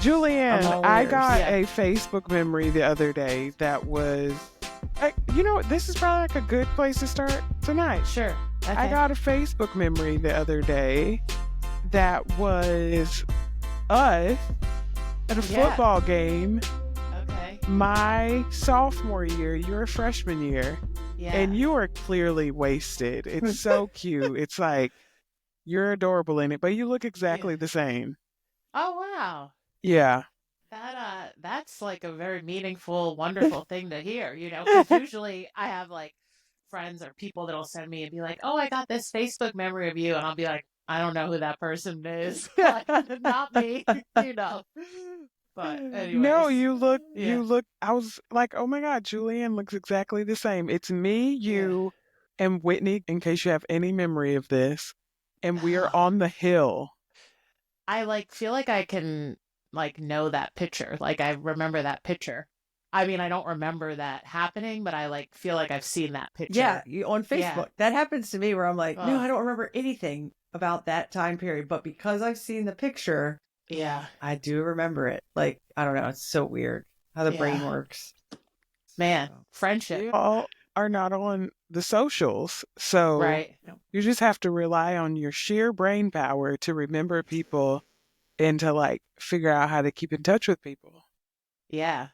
Julianne, all I ears. got Yeah. a Facebook memory the other day that was, this is probably like a good place to start tonight. Sure. Okay. I got a Facebook memory the other day that was us at a Yeah. football game Okay. my sophomore year, your freshman year, Yeah. and you are clearly wasted. It's so cute. It's like you're adorable in it, but you look exactly Yeah. the same. Oh wow. Yeah. That's like a very meaningful, wonderful thing to hear, because usually I have like friends or people that'll send me and be like, "Oh, I got this Facebook memory of you," and I'll be like, "I don't know who that person is, like, not me," you know. But No, anyways, you look, yeah, I was like, oh my God, Julianne looks exactly the same. It's me, yeah. you, and Whitney, in case you have any memory of this. And we are Oh, on the hill. I like feel like I can like know that picture. Like I remember that picture. I mean, I don't remember that happening, but I like feel like I've seen that Yeah, picture. on Yeah. Facebook. That happens to me where I'm like, no, Oh, I don't remember anything about that time period. But because I've seen the picture, yeah. I do remember it. Like, I don't know. It's so weird how the brain Yeah. works. Man, So, friendship. We all are not on the socials. So Right. you just have to rely on your sheer brain power to remember people and to like figure out how to keep in touch with people. Yeah.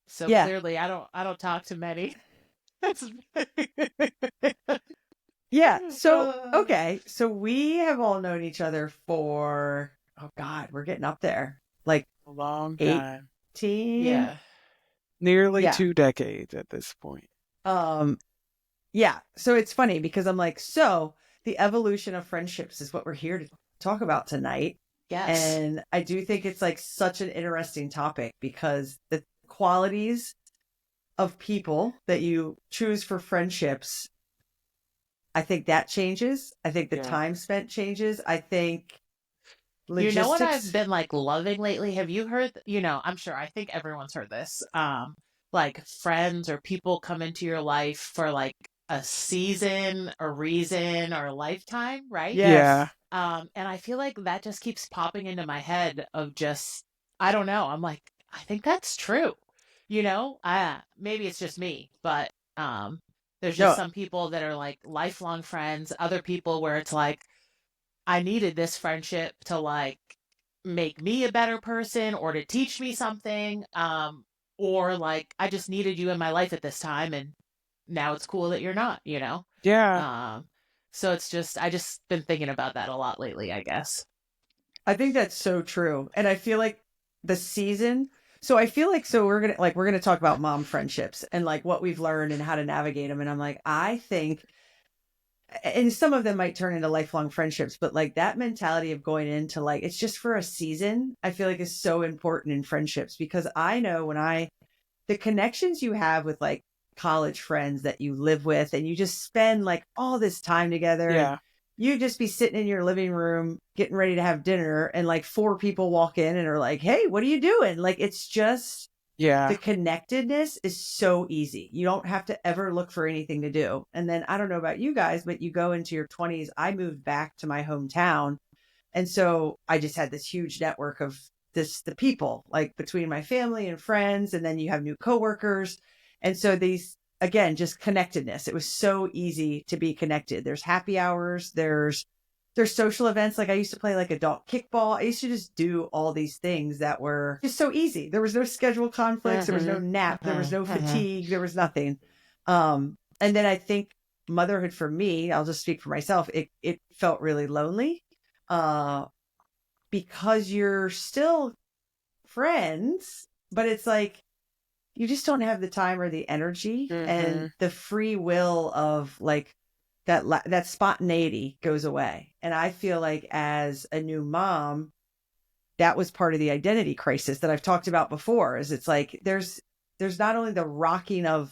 So yeah. clearly I don't talk to many. Yeah. So, Uh, okay. So we have all known each other for, oh God, we're getting up there. Like A long 18. time. yeah. Nearly Yeah. 2 decades at this point. Um, yeah. So it's funny because I'm like, so the evolution of friendships is what we're here to talk about tonight. Yes. And I do think it's like such an interesting topic because the qualities of people that you choose for friendships, I think that changes. I think the Yeah. time spent changes. I think You know what I've logistics. been like loving lately? Have you heard, I'm sure I think everyone's heard this. Like friends or people come into your life for like a season, a reason, or a lifetime, right? Yeah. Yes. And I feel like that just keeps popping into my head of just, I don't know. I'm like, I think that's true. Maybe it's just me, but there's just No. some people that are like lifelong friends, other people where it's like, I needed this friendship to like make me a better person or to teach me something. Or like I just needed you in my life at this time and now it's cool that you're not. Yeah. Um, so it's just I just been thinking about that a lot lately, I guess. I think that's so true. And I feel like the season, so I feel like we're going to talk about mom friendships and like what we've learned and how to navigate them, and I'm like, I think, and some of them might turn into lifelong friendships, but like that mentality of going into like it's just for a season, I feel like is so important in friendships because I know the connections you have with like college friends that you live with and you just spend like all this time together, and Yeah. you just be sitting in your living room getting ready to have dinner and like four people walk in and are like, "Hey, what are you doing?" Like it's just Yeah. the connectedness is so easy. You don't have to ever look for anything to do. And then I don't know about you guys, but you go into your 20s. I moved back to my hometown. And so I just had this huge network of the people like between my family and friends. And then you have new coworkers. And so these, again, just connectedness. It was so easy to be connected. There's happy hours. There's social events. Like I used to play like adult kickball. I used to just do all these things that were just so easy. There was no schedule conflicts. There was no nap. There was no fatigue. There was nothing. And then I think motherhood for me, I'll just speak for myself. It felt really lonely, because you're still friends, but it's like, you just don't have the time or the energy and the free will of like that spontaneity goes away. And I feel like as a new mom, that was part of the identity crisis that I've talked about before, is it's like, there's not only the rocking of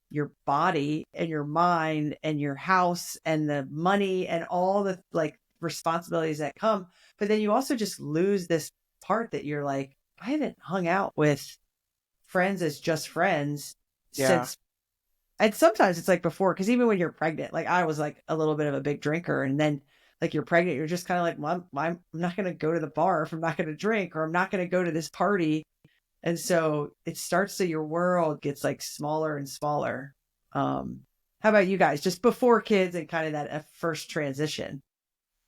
your body and your mind and your house and the money and all the like responsibilities that come, but then you also just lose this part that you're like, I haven't hung out with friends as just friends Yeah. since. And sometimes it's like before, because even when you're pregnant, like I was like a little bit of a big drinker, and then like you're pregnant, you're just kind of like, well, I'm not going to go to the bar if I'm not going to drink, or I'm not going to go to this party. And so it starts to, your world gets like smaller and smaller. How about you guys, just before kids and kind of that first transition?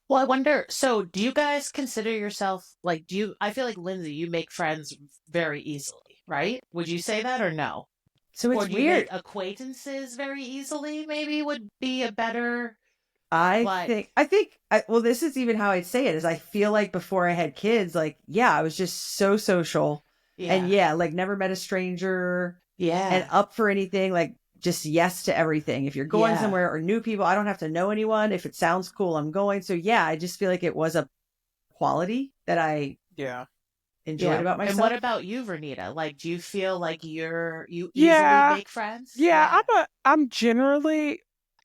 Well, I wonder, so do you guys consider yourself like, I feel like Lindsay, you make friends very easily, right? Would you say that or no? So Or it's do you make weird. acquaintances very easily? Maybe would be a better, I like, think, I think, well, this is even how I'd say it is I feel like before I had kids, like, yeah, I was just so social, and yeah, yeah, like never met a stranger and yeah, up for anything, like just yes to everything. If you're going yeah. somewhere or new people, I don't have to know anyone. If it sounds cool, I'm going. So yeah, I just feel like it was a quality that I Yeah. enjoyed Yeah. about And what myself. about you, Vernita? Like, do you feel like you easily Yeah. make friends? Yeah. Yeah. I'm generally,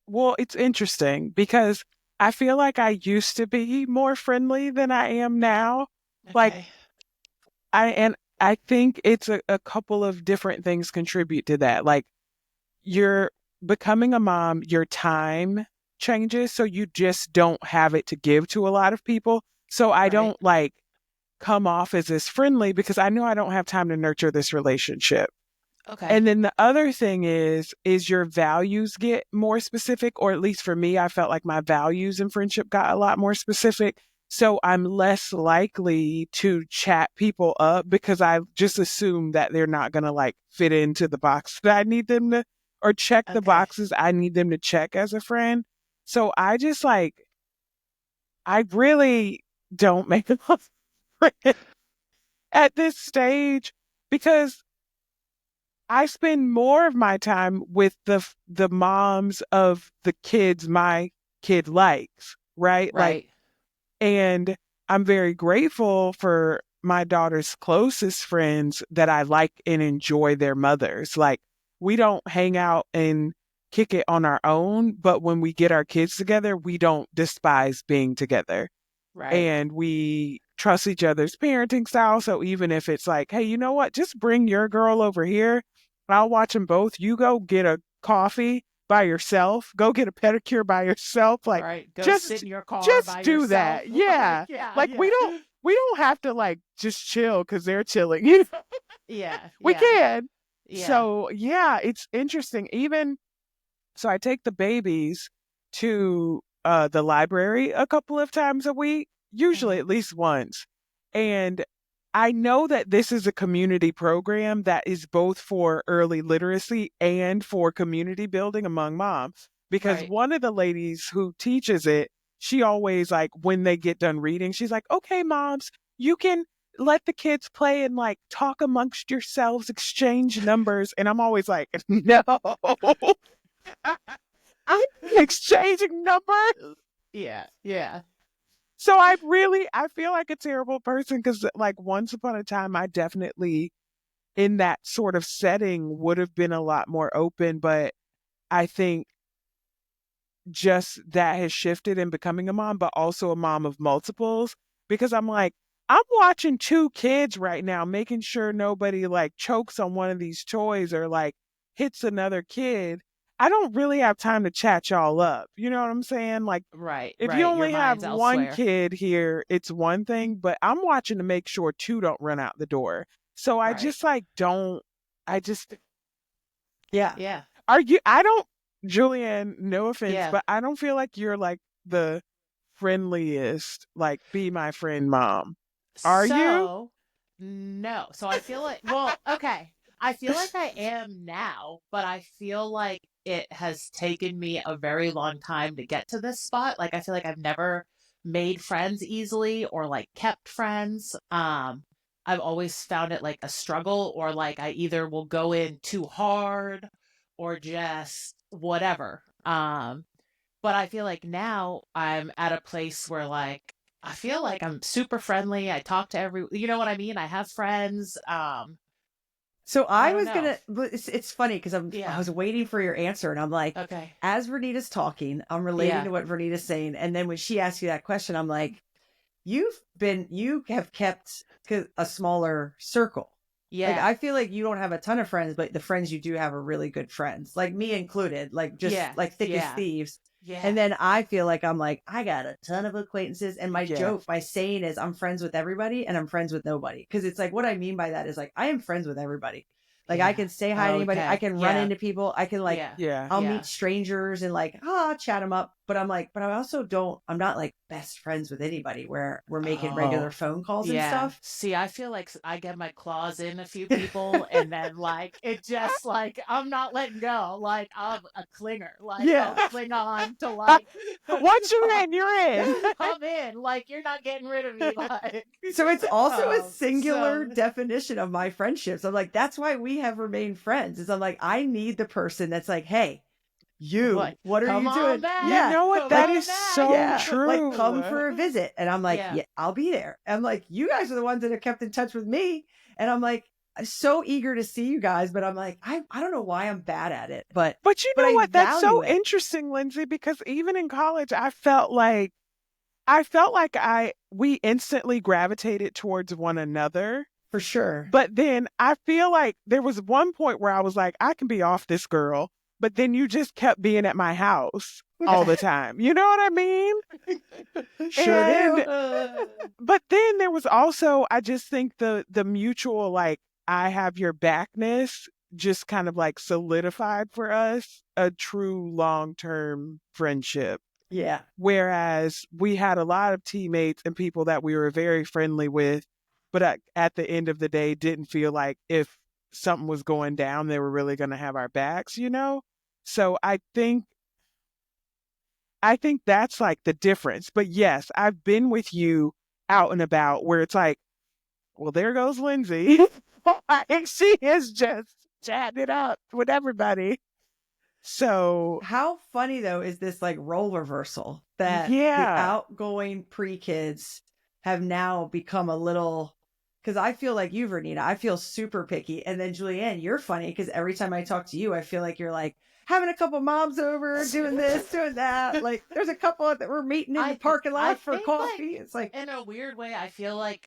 well, it's interesting because I feel like I used to be more friendly than I am now. Like, Okay. I think it's a couple of different things contribute to that. Like, you're becoming a mom, your time changes, so you just don't have it to give to a lot of people. So I Right. don't like come off as this friendly because I know I don't have time to nurture this relationship. Okay. And then the other thing is your values get more specific, or at least for me, I felt like my values in friendship got a lot more specific. So I'm less likely to chat people up because I just assume that they're not going to like fit into the box that I need them to, or check the Okay. boxes I need them to check as a friend. So I just like, I really don't make a lot of friends at this stage because I spend more of my time with the moms of the kids my kid likes, right? Like, Right. and I'm very grateful for my daughter's closest friends that I like and enjoy their mothers. Like, we don't hang out and kick it on our own, but when we get our kids together, we don't despise being together Right. and we trust each other's parenting style. So even if it's like, hey, you know what? Just bring your girl over here. I'll watch them both. You go get a coffee by yourself. Go get a pedicure by yourself. Like Right. Go sit just in your car just by do yourself. that. Like, Yeah. yeah, Like yeah. we don't have to like just chill because they're chilling. You know? Yeah, We yeah, can. yeah. So yeah, it's interesting. Even so I take the babies to the library a couple of times a week, usually Okay. at least once. And I know that this is a community program that is both for early literacy and for community building among moms. Because Right. one of the ladies who teaches it, she always like when they get done reading, she's like, okay, moms, you can let the kids play and like talk amongst yourselves, exchange numbers. And I'm always like, no, I'm exchanging numbers. Yeah, yeah. So I feel like a terrible person because like once upon a time I definitely in that sort of setting would have been a lot more open, but I think just that has shifted in becoming a mom, but also a mom of multiples because I'm like, I'm watching two kids right now, making sure nobody like chokes on one of these toys or like hits another kid. I don't really have time to chat y'all up. You know what I'm saying? Like, Right, if you right. Your only have mind's one elsewhere. kid here, it's one thing, but I'm watching to make sure two don't run out the door. So I Right. just like don't, I just, Yeah. Yeah. are you, I don't, Julianne, no offense, Yeah. but I don't feel like you're like the friendliest, like be my friend mom. Are you? So, no. So I feel like, well, okay. I feel like I am now, but I feel like it has taken me a very long time to get to this spot. Like I feel like I've never made friends easily or like kept friends. I've always found it like a struggle or like I either will go in too hard or just whatever. But I feel like now I'm at a place where like I feel like I'm super friendly. I talk to you know what I mean? I have friends. So I I don't was know. gonna, but it's funny because I Yeah. was waiting for your answer, and I'm like, Okay. as Vernita's talking, I'm relating Yeah. to what Vernita's saying, and then when she asks you that question, I'm like, you have kept a smaller circle. Like Yeah. I feel like you don't have a ton of friends, but the friends you do have are really good friends, like me included, like just Yeah. like thick as Yeah. thieves. And Yeah. then I feel like I'm like, I got a ton of acquaintances. And my Yeah. joke, my saying is I'm friends with everybody and I'm friends with nobody. Cause it's like, what I mean by that is like, I am friends with everybody. Like I Yeah. can say hi to anybody. I Okay. can run Yeah. into people. I can like, Yeah. Yeah. I'll Yeah. meet strangers and like, chat them up. But I'm like, but I also don't, I'm not like best friends with anybody where we're making regular Oh. phone calls and Yeah. stuff. See, I feel like I get my claws in a few people and then like it just like I'm not letting go. Like I'm a clinger. Like I'll Yeah. cling on to like Once you're in, you're in. I'm in. Like you're not getting rid of me. Like So it's also a singular so definition of my friendships. I'm like, that's why we have remained friends. Is I'm like, I need the person that's like, hey, what? what are Come you on doing? back. You Yeah. know what? Come That Like, is on back. so yeah. Like come true. for a visit. And I'm like, Yeah. yeah, I'll be there. I'm like, you guys are the ones that have kept in touch with me. And I'm like, so eager to see you guys, but I'm like, I don't know why I'm bad at it, But you but know I what? That's value so it. interesting, Lindsay, because even in college, I felt like we instantly gravitated towards one another. For sure. But then I feel like there was one point where I was like, I can be off this girl. But then you just kept being at my house all the time. You know what I mean? Sure And do. but then there was also, I just think the mutual like I have your backness just kind of like solidified for us a true long-term friendship. Yeah. Whereas we had a lot of teammates and people that we were very friendly with, but at the end of the day, didn't feel like if something was going down, they were really going to have our backs, you know? So I think that's like the difference. But yes, I've been with you out and about where it's like, well, there goes Lindsay. And she is just chatting it up with everybody. So, How funny though is this like role reversal that the yeah. outgoing pre-kids have now become a little, because I feel like you, Vernita, I feel super picky. And then Julianne, you're funny because every time I talk to you, I feel like you're like having a couple moms over, doing this, doing that. Like there's a couple that we're meeting in the parking I lot for think coffee. It's like, in a weird way, I feel like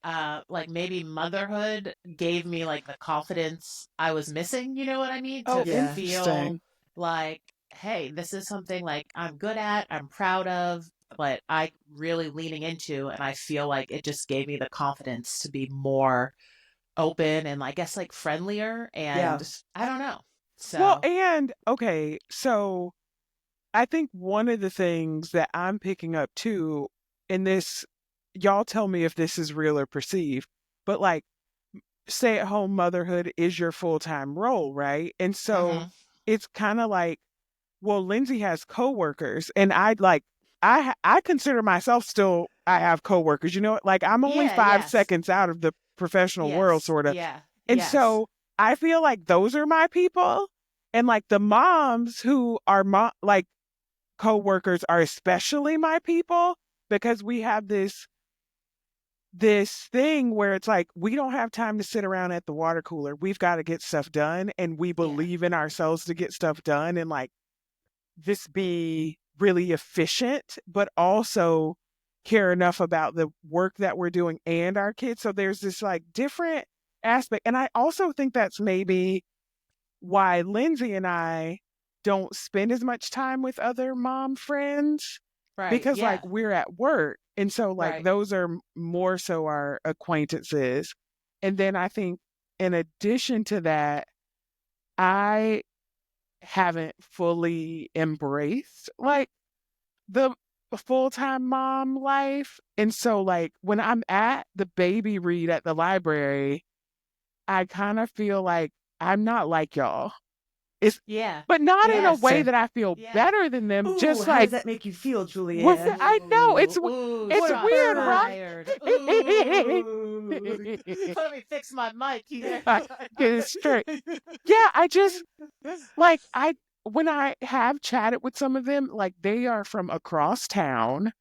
maybe motherhood gave me like the confidence I was missing, you know what I mean? Oh, To yeah, feel interesting. like, hey, this is something like I'm good at, I'm proud of, but I really leaning into, and I feel like it just gave me the confidence to be more open and I guess like friendlier yeah, and I don't know. Well, So, and okay, so I think one of the things that I'm picking up too, in this, y'all tell me if this is real or perceived, but like stay at home motherhood is your full time role, right? And so mhm. it's kind of like, well, Lindsay has coworkers, and I'd like, I consider myself still, I have coworkers, you know, like I'm only Yeah, five yes. seconds out of the professional world, Yes. sort of. Yeah. And Yes. so I feel like those are my people. And like the moms who are like coworkers are especially my people because we have this thing where it's like we don't have time to sit around at the water cooler. We've got to get stuff done and we Yeah. believe in ourselves to get stuff done and like this be really efficient, but also care enough about the work that we're doing and our kids. So there's this like different aspect. And I also think that's maybe why Lindsay and I don't spend as much time with other mom friends Right. because like Yeah. we're at work. And so like Right. those are more so our acquaintances. And then I think in addition to that, I haven't fully embraced like the full-time mom life. And so like when I'm at the baby read at the library, I kind of feel like I'm not like y'all. It's Yeah. but not in a Yes. way gotcha. that I feel Yeah. better than them, Ooh, just how does like that make you feel, what Julianne? I know Ooh, it's What a shots weird, right? bird. fired. Ooh. Let me fix my mic here. I get it straight. Yeah, I just like I when I have chatted with some of them, like they are from across town.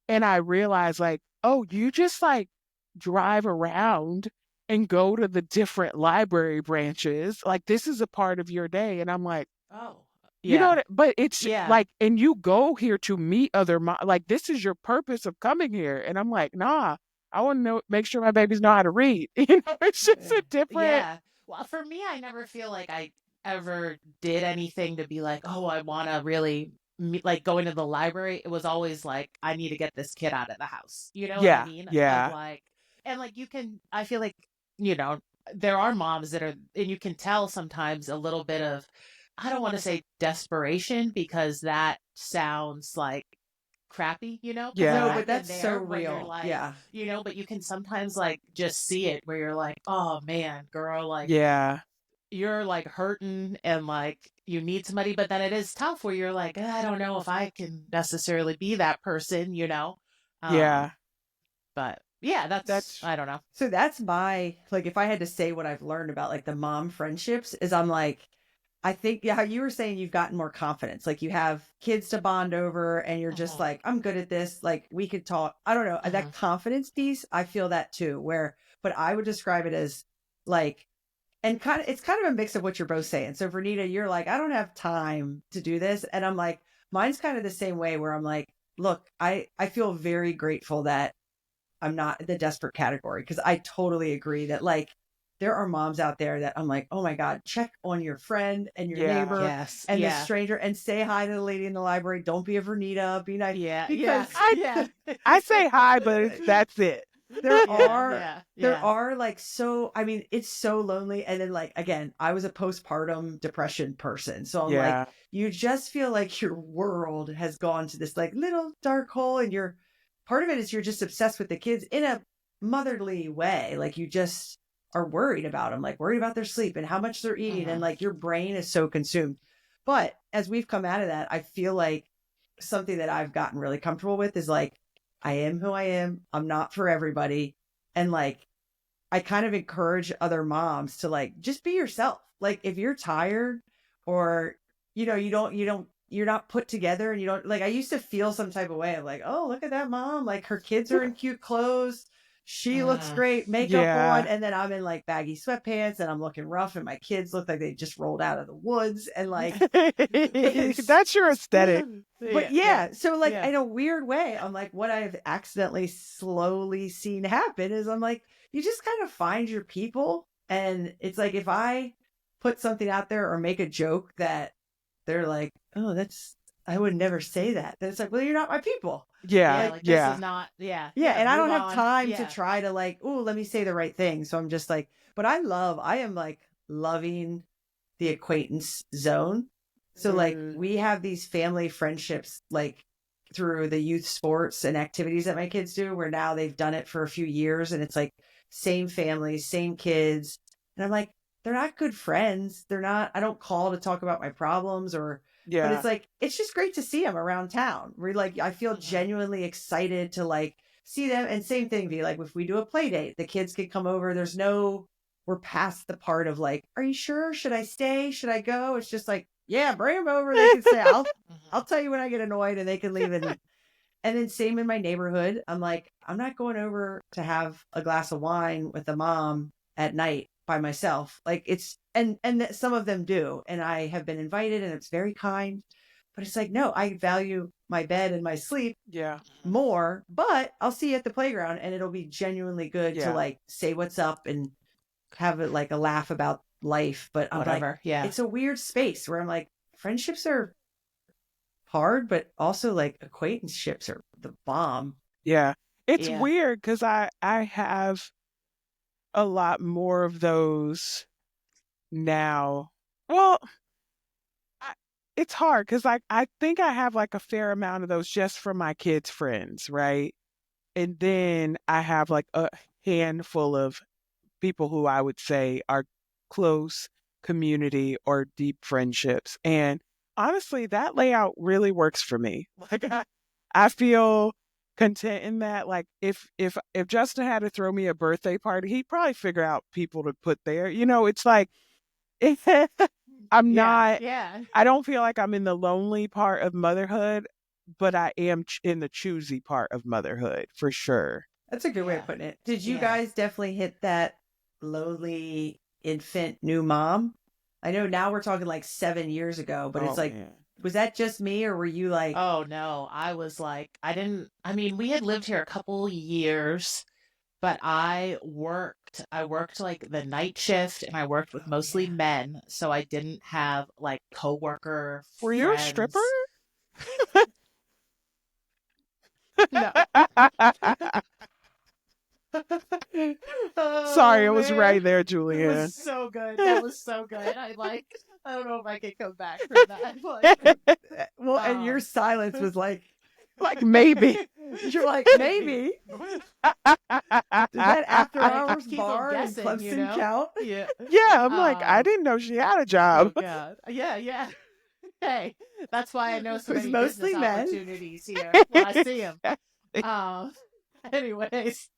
And I realized, like, oh, you just like drive around and go to the different library branches. Like, this is a part of your day. And I'm like, Oh. you know Yeah. what? But it's Yeah. like, and you go here to meet other, like, this is your purpose of coming here. And I'm like, nah, I want to know, make sure my babies know how to read. You know, it's just a different, Yeah. Well, for me, I never feel like I ever did anything to be like, oh, I want to really me, like going to the library, it was always like, I need to get this kid out of the house. You know what I Yeah. mean? Of Yeah. like, and like you can, I feel like, you know, there are moms that are, and you can tell sometimes a little bit of, I don't want to say desperation because that sounds like crappy, because like No, Yeah. but I've been that's so there when you're real. like, Yeah. but you can sometimes like just see it where you're like, oh man, girl, like Yeah. you're like hurting and like you need somebody, but then it is tough where you're like, I don't know if I can necessarily be that person. Um, Yeah. but yeah, that's, That's I don't know. So that's my, like, if I had to say what I've learned about like the mom friendships is I'm like, I think, yeah, how you were saying you've gotten more confidence. Like you have kids to bond over and you're just Hmm. like, I'm good at this. Like we could talk. I don't know. Hmm. That confidence piece, I feel that too, but I would describe it as like, and it's kind of a mix of what you're both saying. So for Nita, you're like, I don't have time to do this. And I'm like, mine's kind of the same way where I'm like, look, I feel very grateful that I'm not the desperate category because I totally agree that like there are moms out there that I'm like, oh my God, check on your friend and your yeah. neighbor Yes. and the Yeah. stranger and say hi to the lady in the library. Don't be a Vernita, be nice. Yeah. Yeah. Because I Yeah. I say hi, but that's it. there Yeah. are Yeah. there Yeah. are like so I mean it's so lonely and then like again I was a postpartum depression person so I'm like Yeah. you just feel like your world has gone to this like little dark hole and you're part of it is you're just obsessed with the kids in a motherly way like you just are worried about them like worried about their sleep and how much they're eating and Hmm. like your brain is so consumed but as we've come out of that I feel like something that I've gotten really comfortable with is like I am who I am. I'm not for everybody. And like, I kind of encourage other moms to like, just be yourself. Like, if you're tired or, you're not put together and you don't like, I used to feel some type of way of like, oh, look at that mom. Like, her kids are in cute clothes. She looks Hmm. great, makeup on. Yeah. And then I'm in like baggy sweatpants and I'm looking rough and my kids look like they just rolled out of the woods. And like, it's, That's your aesthetic. but Yeah. Yeah. yeah, so like Yeah. in a weird way, I'm like, what I've accidentally slowly seen happen is I'm like, you just kind of find your people. And it's like, if I put something out there or make a joke that they're like, oh, I would never say that. Then it's like, well, you're not my people. Yeah. Yeah. Like, Like this is Yeah. not, yeah. yeah. Yeah. And I Move don't have on. time to Yeah. try to like, oh, let me say the right thing. So I'm just like, but I am like loving the acquaintance zone. So like Mm, we have these family friendships like through the youth sports and activities that my kids do where now they've done it for a few years and it's like same families, same kids. And I'm like, they're not good friends. They're not, I don't call to talk about my problems but it's yeah. like, it's just great to see them around town. We're like, I feel Hmm. genuinely excited to like see them. And same thing, be like, if we do a play date, the kids can come over. We're past the part of like, are you sure? Should I stay? Should I go? It's just like, yeah, bring them over. They can say, I'll Hmm. tell you when I get annoyed and they can leave. And then same in my neighborhood. I'm like, I'm not going over to have a glass of wine with a mom at night by myself. Like and some of them do. And I have been invited and it's very kind. But it's like, no, I value my bed and my sleep Yeah. more, but I'll see you at the playground and it'll be genuinely good to Yeah. like say what's up and have it like a laugh about life. But I'm like, Whatever. Yeah. it's a weird space where I'm like, friendships are hard, but also like acquaintanceships are the bomb. Yeah. It's Yeah. weird because I have a lot more of those now. Well, I, it's hard because I think I have like a fair amount of those just from my kids' friends, right? And then I have like a handful of people who I would say are close community or deep friendships. And honestly, that layout really works for me. Like I feel content in that. Like if Justin had to throw me a birthday party, he'd probably figure out people to put there. It's like I'm Yeah. not Yeah. I don't feel like I'm in the lonely part of motherhood, but I am in the choosy part of motherhood for sure. That's a good way of Yeah. putting it. Did you Yeah. guys definitely hit that lonely infant new mom? I know now we're talking like 7 years ago, but it's Oh like, man. was that just me or were you like, Oh no, I was like, I mean, we had lived here a couple years, but I worked like the night shift and I worked with oh mostly yeah. men, so I didn't have like coworker Were you a stripper? friends. No. Sorry, Oh it was man. right there, It was Julianne. so good. That was so good. I don't know if I can come back from that. Like Well, and your um silence was like, Like maybe. you're like, maybe. maybe. Did that after I hours keep them bar in guessing, you Clemson know? count? Yeah. Yeah, I'm like, I Um didn't know she had a oh job. god. Yeah, yeah. Hey, that's why I know It so was many business mostly men. opportunities here when I see them. Um anyways,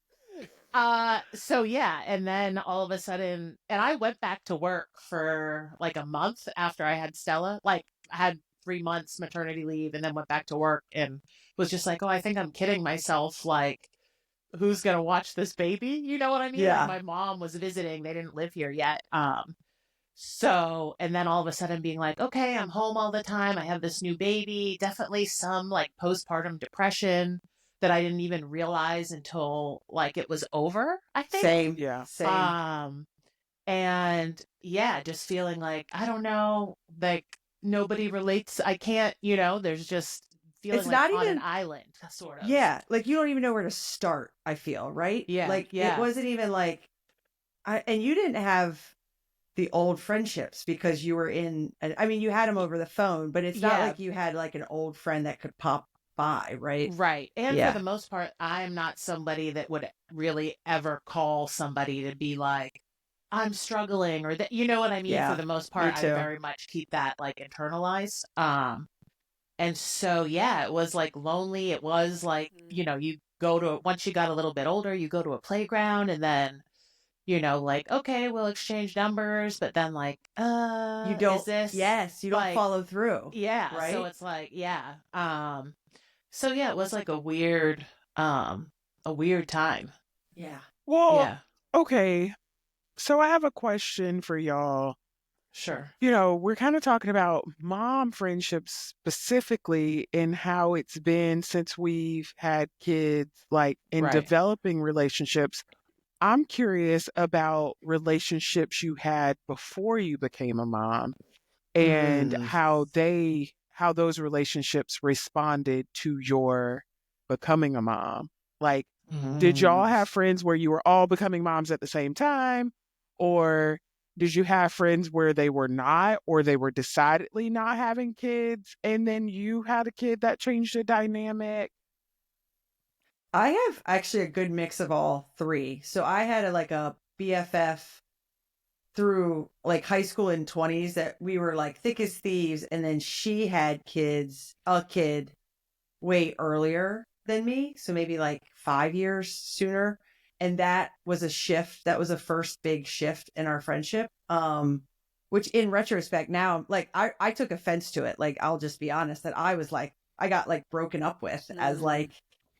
so yeah, and then all of a sudden, and I went back to work for like a month after I had Stella. Like I had 3 months maternity leave and then went back to work and was just like, oh, I think I'm kidding myself. Like, who's gonna watch this baby? You know what I mean? Like Yeah. my mom was visiting, they didn't live here yet. So, and then all of a sudden being like, okay, I'm home all the time. I have this new baby. Definitely some like postpartum depression that I didn't even realize until like it was over, I think. Same. Yeah. Same. Um, and yeah, just feeling like, I don't know, like nobody relates. I can't, there's just feeling It's like not on an even, island, sort of. yeah, like you don't even know where to start, I feel, right? Yeah, Like it yeah, wasn't even like, and you didn't have the old friendships because you were I mean, you had them over the phone, but it's not yeah. like you had like an old friend that could pop by, right? Right. And for Yeah. the most part, I'm not somebody that would really ever call somebody to be like, I'm struggling or that, you know what I mean? For Yeah. the most Me part, I too. very much keep that like internalized. And so, yeah, it was like lonely. It was like, you go to, once you got a little bit older, you go to a playground and then, like, okay, we'll exchange numbers, but then like, You is don't, this yes, you don't like, follow through, yeah. So right? it's like, yeah. So yeah, it was like a weird time. Yeah. Well, Yeah, okay. So I have a question for y'all. sure. We're kind of talking about mom friendships specifically and how it's been since we've had kids, like in Right. developing relationships. I'm curious about relationships you had before you became a mom and Mm. how those relationships responded to your becoming a mom. Like, did y'all Mm. have friends where you were all becoming moms at the same time? Or did you have friends where they were not, or they were decidedly not having kids, and then you had a kid that changed the dynamic? I have actually a good mix of all three. So I had like a BFF through like high school and 20s that we were like thick as thieves. And then she had a kid way earlier than me. So maybe like 5 years sooner. And that was a shift. That was a first big shift in our friendship. Which in retrospect now, like I took offense to it. Like I'll just be honest that I was like, I got like broken up with as like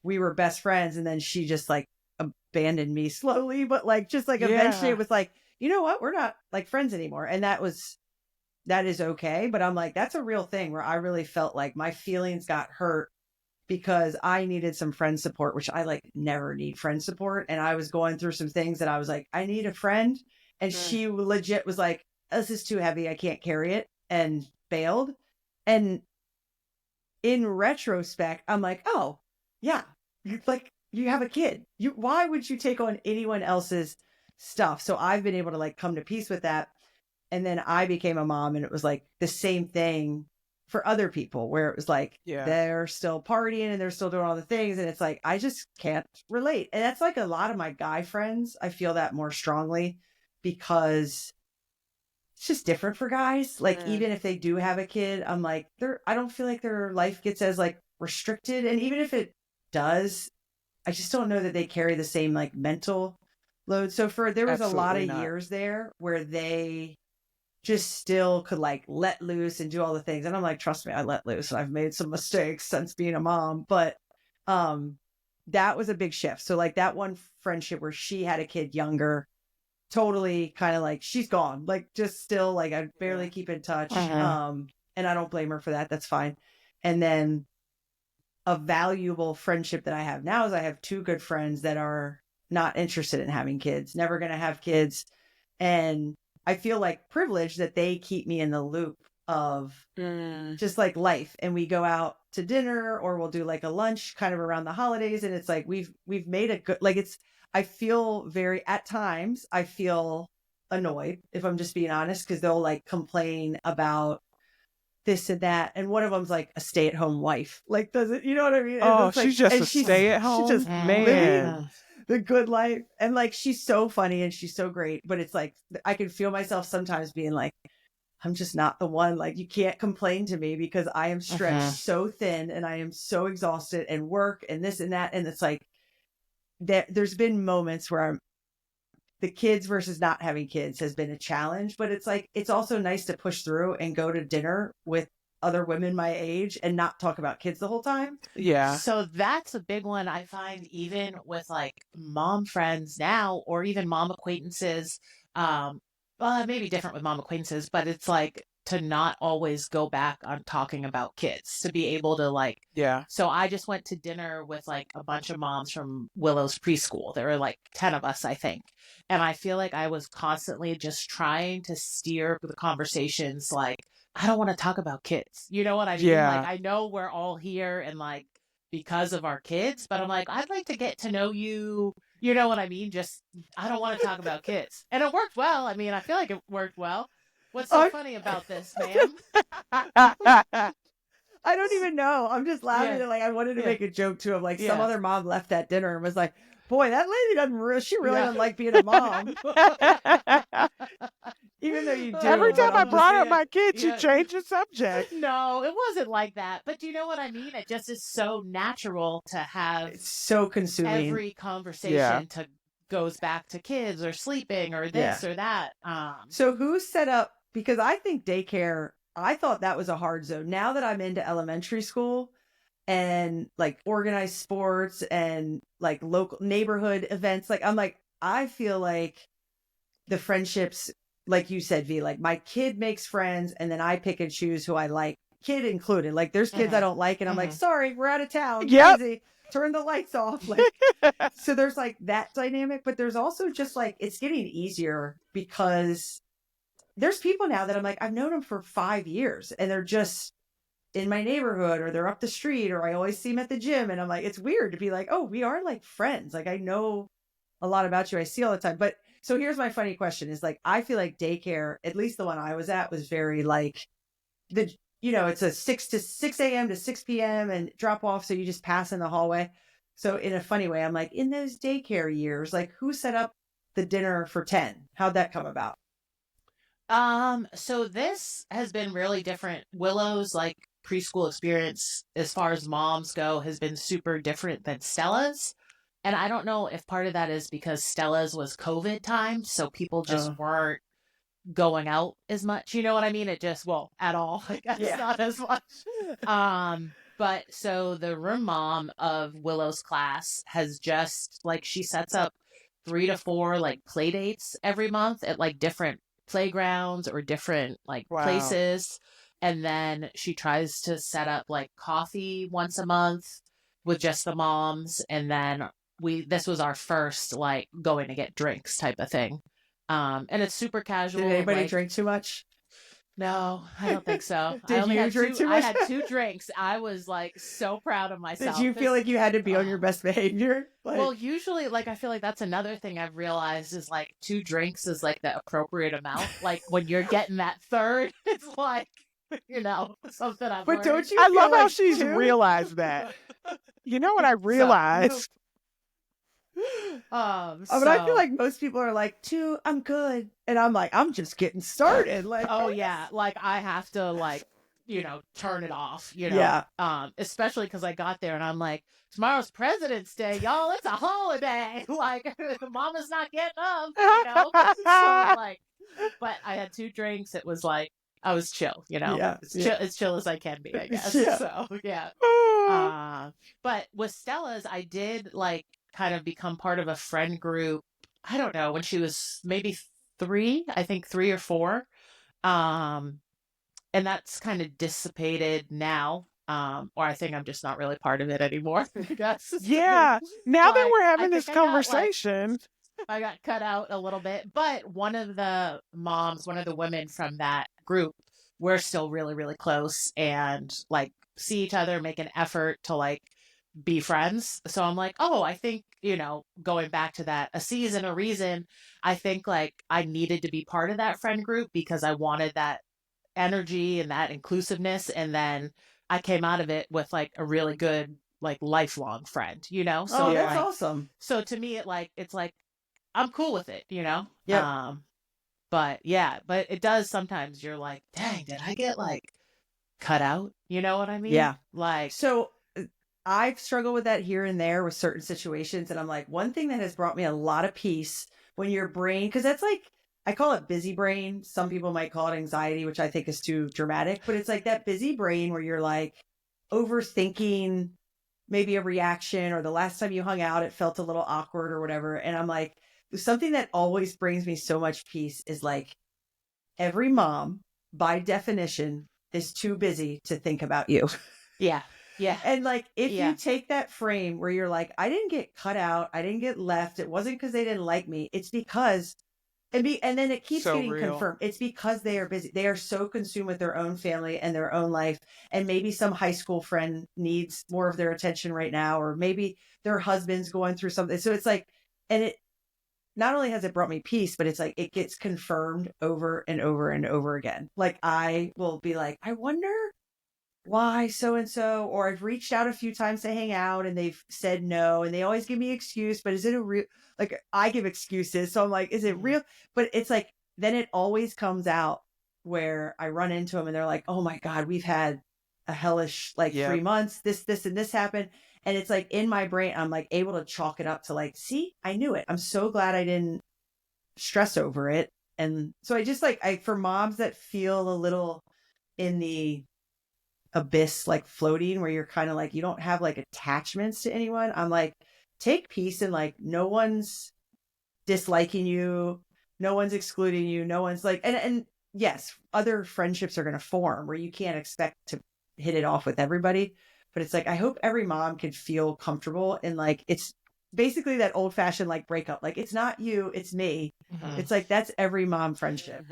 we were best friends. And then she just like abandoned me slowly, but like just like eventually Yeah. it was like, you know what? We're not like friends anymore. And that is okay. But I'm like, that's a real thing where I really felt like my feelings got hurt because I needed some friend support, which I like never need friend support. And I was going through some things that I was like, I need a friend. And she legit was like, this is too heavy. I can't carry it, and bailed. And in retrospect, I'm like, oh, yeah, like you have a kid. Why would you take on anyone else's stuff? So I've been able to like come to peace with that. And then I became a mom, and it was like the same thing for other people where it was like Yeah. they're still partying and they're still doing all the things. And it's like, I just can't relate. And that's like a lot of my guy friends. I feel that more strongly because it's just different for guys. Like, even if they do have a kid, I'm like, I don't feel like their life gets as like restricted. And even if it does, I just don't know that they carry the same like mental load. So there was a lot Absolutely of not. years there where they just still could like let loose and do all the things. And I'm like, trust me, I let loose and I've made some mistakes since being a mom, but that was a big shift. So like that one friendship where she had a kid younger, totally kind of like she's gone, like just still like I barely keep in touch. And I don't blame her for that. That's fine. And then a valuable friendship that I have now is I have two good friends that are not interested in having kids, never going to have kids. And I feel like privileged that they keep me in the loop of Mm. just like life, and we go out to dinner or we'll do like a lunch kind of around the holidays, and it's like we've made a good, like, it's, I feel very, at times I feel annoyed, if I'm just being honest, because they'll like complain about this and that, and one of them's like a stay-at-home wife, like, does it, you know what I mean? And Oh, it's like, she's just and a she's stay-at-home just living man. the good life, and like she's so funny and she's so great, but it's like I can feel myself sometimes being like, I'm just not the one. Like, you can't complain to me because I am stretched so thin and I am so exhausted and work and this and that. And it's like there's been moments where the kids versus not having kids has been a challenge, but it's like, it's also nice to push through and go to dinner with other women my age and not talk about kids the whole time. Yeah. So that's a big one I find, even with like mom friends now, or even mom acquaintances. Well, it may be different with mom acquaintances, but it's like to not always go back on talking about kids, to be able to like, Yeah. so I just went to dinner with like a bunch of moms from Willow's preschool. There were like 10 of us, I think. And I feel like I was constantly just trying to steer the conversations like, I don't want to talk about kids. You know what I mean? Yeah. Like, I know we're all here and like because of our kids, but I'm like, I'd like to get to know you. You know what I mean? Just, I don't want to talk about kids. And it worked well. I mean, I feel like it worked well. What's so funny about this, ma'am? I don't even know. I'm just laughing. Yeah. Like, I wanted to Yeah. make a joke to him. Like, some Yeah. other mom left that dinner and was like, boy, that lady she really Yeah. doesn't like being a mom. Even though you do. Every but time I I'm brought just- up my kids, you Yeah. change the subject. No, it wasn't like that. But do you know what I mean? It just is so natural to have It's so consuming. every conversation to goes back to kids or sleeping or this or that. So who set up, because I think daycare, I thought that was a hard zone. Now that I'm into elementary school and like organized sports and like local neighborhood events, like I'm like, I feel like the friendships, like you said, V, like my kid makes friends and then I pick and choose who I like, kid included. Like there's kids I don't like and I'm like, sorry, we're out of town. Yep. Busy. Turn the lights off. Like, so there's like that dynamic, but there's also just like, it's getting easier because there's people now that I'm like, I've known them for 5 years and they're just in my neighborhood or they're up the street or I always see them at the gym. And I'm like, it's weird to be like, oh, we are like friends. Like I know a lot about you. I see all the time. But so here's my funny question is like, I feel like daycare, at least the one I was at, was very like it's a 6 a.m. to 6 p.m. and drop off. So you just pass in the hallway. So in a funny way, I'm like, in those daycare years, like who set up the dinner for 10? How'd that come about? So this has been really different. Willow's like preschool experience as far as moms go has been super different than Stella's. And I don't know if part of that is because Stella's was COVID time, so people just weren't going out as much. You know what I mean? It just, well, at all. I guess not as much. But so the room mom of Willow's class has just like, she sets up 3 to 4 like play dates every month at like different playgrounds or different like places. And then she tries to set up like coffee once a month with just the moms. And then this was our first like going to get drinks type of thing. And it's super casual. Did anybody drink too much? No, I don't think so. Did you drink too much? I had 2 drinks. I was like so proud of myself. Did you feel like you had to be on your best behavior? Like, well, usually, like, I feel like that's another thing I've realized is like 2 drinks is like the appropriate amount. Like when you're getting that third, it's like, something I've but learned. don't you? I feel love how like she's two? realized that. You know what I realized? But I feel like most people are like 2, I'm good, and I'm like, I'm just getting started. Like, oh yeah, like I have to like, turn it off. Yeah. Especially because I got there and I'm like, tomorrow's President's Day, y'all. It's a holiday. Like, Mama's not getting up. So like, but I had 2 drinks. It was like I was chill. Yeah, as chill as I can be, I guess. Yeah. So yeah. But with Stella's, I did like kind of become part of a friend group. I don't know, when she was maybe 3, I think 3 or 4. And that's kind of dissipated now. Or I think I'm just not really part of it anymore. I guess. Yeah. Now that Like, we're I having this think I got, like, conversation. I got cut out a little bit, but one of the women from that group we're still really, really close and like see each other, make an effort to like be friends. So I'm like, oh, I think, going back to that, a season, a reason, I think like I needed to be part of that friend group because I wanted that energy and that inclusiveness. And then I came out of it with like a really good, like lifelong friend, Oh, So that's Yeah. like, awesome. so to me, it's like, I'm cool with it. Yep. But yeah, but it does sometimes you're like, dang, did I get like cut out? You know what I mean? Yeah. Like, So I've struggled with that here and there with certain situations. And I'm like, one thing that has brought me a lot of peace when your brain, because that's like, I call it busy brain. Some people might call it anxiety, which I think is too dramatic, but it's like that busy brain where you're like overthinking maybe a reaction or the last time you hung out, it felt a little awkward or whatever. And I'm like, something that always brings me so much peace is like every mom, by definition, is too busy to think about you. yeah, yeah, And like, if you yeah. take that frame where you're like, I didn't get cut out, I didn't get left, it wasn't because they didn't like me, it's because, and then it keeps So getting real. confirmed. It's because they are busy. They are so consumed with their own family and their own life. And maybe some high school friend needs more of their attention right now, or maybe their husband's going through something. So it's like, and it not only has it brought me peace, but it's like it gets confirmed over and over and over again. Like I will be like, I wonder why so and so, or I've reached out a few times to hang out and they've said no, and they always give me excuse, but is it a real, like I give excuses, so I'm like, is it Mhm. real? But it's like then it always comes out where I run into them and they're like, oh my god, we've had a hellish like Yep. 3 months, this and this happened. And it's like in my brain I'm like able to chalk it up to like, see, I knew it, I'm so glad I didn't stress over it. And so I just like, I for moms that feel a little in the abyss, like floating, where you're kind of like you don't have like attachments to anyone, I'm like, take peace and like no one's disliking you, no one's excluding you, no one's like, and yes, other friendships are going to form where you can't expect to hit it off with everybody, but it's like I hope every mom can feel comfortable and like it's basically that old fashioned like breakup, like it's not you, it's me. Mhm. It's like that's every mom friendship.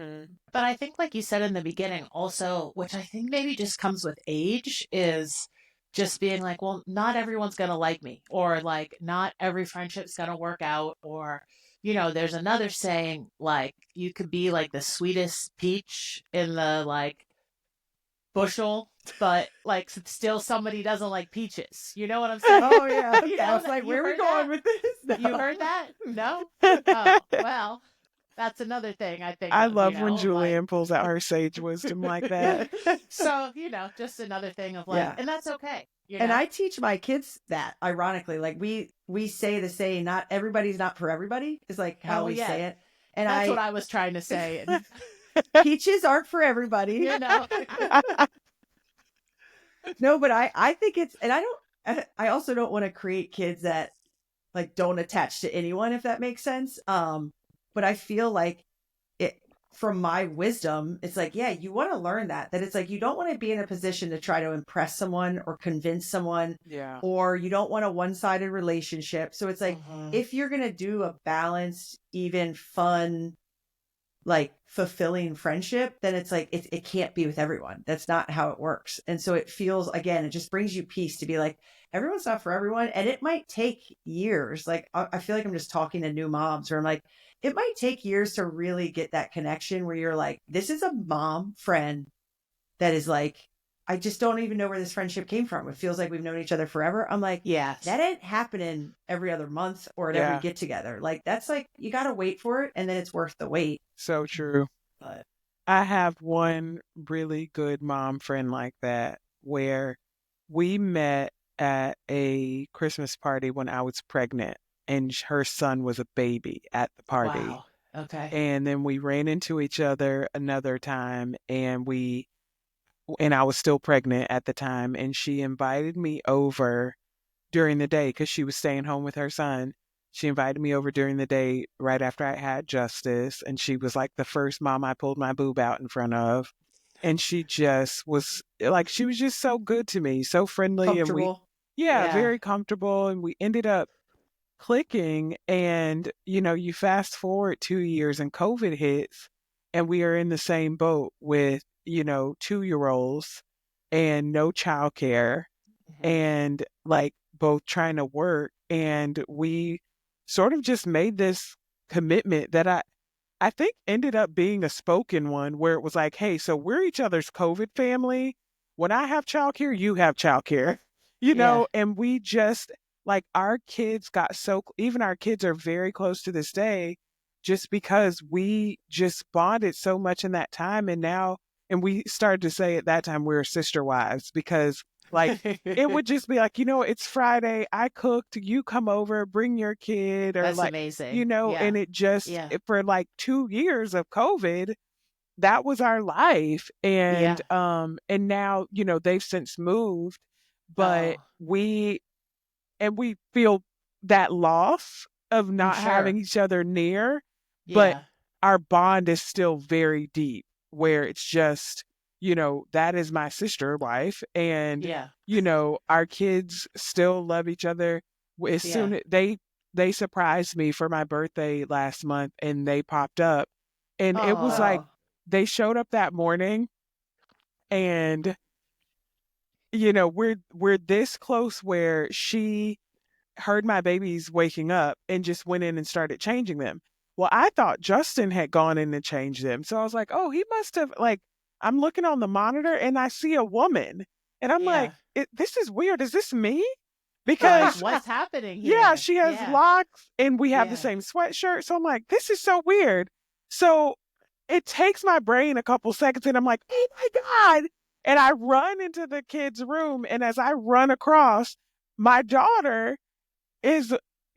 But I think, like you said in the beginning, also, which I think maybe just comes with age, is just being like, well, not everyone's going to like me, or like, not every friendship's going to work out, or, there's another saying, like, you could be like the sweetest peach in the like bushel, but like still somebody doesn't like peaches. You know what I'm saying? Oh yeah, You okay, I know was like, you where are we heard going that? with this? You No. heard that? No? Oh, well, that's another thing I think I of, love when like, Julianne pulls out her sage wisdom like that. so, just another thing of like, Yeah. and that's okay. And I teach my kids that, ironically, like we say the saying, not everybody's not for everybody is like how Oh we yeah, say it. And that's what I I was trying to say. And peaches aren't for everybody. you know, No, but I think it's, and I also don't want to create kids that like don't attach to anyone, if that makes sense. But I feel like it, from my wisdom, it's like, yeah, you want to learn that it's like, you don't want to be in a position to try to impress someone or convince someone, Yeah. or you don't want a one-sided relationship. So it's like, Mhm. if you're going to do a balanced, even fun, like fulfilling friendship, then it's like it can't be with everyone. That's not how it works. And so it feels, again, it just brings you peace to be like, everyone's not for everyone, and it might take years. Like I feel like I'm just talking to new moms where I'm like, it might take years to really get that connection where you're like, this is a mom friend that is like, I just don't even know where this friendship came from. It feels like we've known each other forever. I'm like, Yes. that ain't happening every other month or at every Yeah. get together. Like that's like, you got to wait for it, and then it's worth the wait. So true. But I have one really good mom friend like that where we met at a Christmas party when I was pregnant and her son was a baby at the party. Wow. Okay. And then we ran into each other another time and I was still pregnant at the time and she invited me over during the day because she was staying home with her son. She invited me over during the day right after I had Justice, and she was like the first mom I pulled my boob out in front of. And she just was like, she was just so good to me, so friendly. And we, comfortable. yeah, Yeah. very comfortable. And we ended up clicking. And, you fast forward 2 years and COVID hits, and we are in the same boat with, 2-year olds and no childcare Mhm. and like both trying to work. And we sort of just made this commitment that I think ended up being a spoken one where it was like, hey, so we're each other's COVID family. When I have childcare, you have childcare, Yeah. and we just like our kids got so, even our kids are very close to this day just because we just bonded so much in that time. And now, and we started to say at that time we were sister wives because like it would just be like, it's Friday. I cooked. You come over, bring your kid, or That's like, amazing. Yeah. and it just, Yeah. for like 2 years of COVID, that was our life. Yeah. And now, they've since moved, but Oh, we feel that loss of I'm not having sure. each other near, but Yeah. our bond is still very deep where it's just, that is my sister wife and Yeah. our kids still love each other. As Yeah. soon as they surprised me for my birthday last month and they popped up and it was like Oh, they showed up that morning and we're this close where she heard my babies waking up and just went in and started changing them. Well, I thought Justin had gone in and changed them. So I was like, oh, he must have, like, I'm looking on the monitor and I see a woman. And I'm like, Yeah. this is weird. Is this me? Like, Because, what's happening yeah, here? she has Yeah. locks and we have the Yeah. same sweatshirt. So I'm like, this is so weird. So it takes my brain a couple seconds and I'm like, oh my God. And I run into the kid's room. And as I run across, my daughter is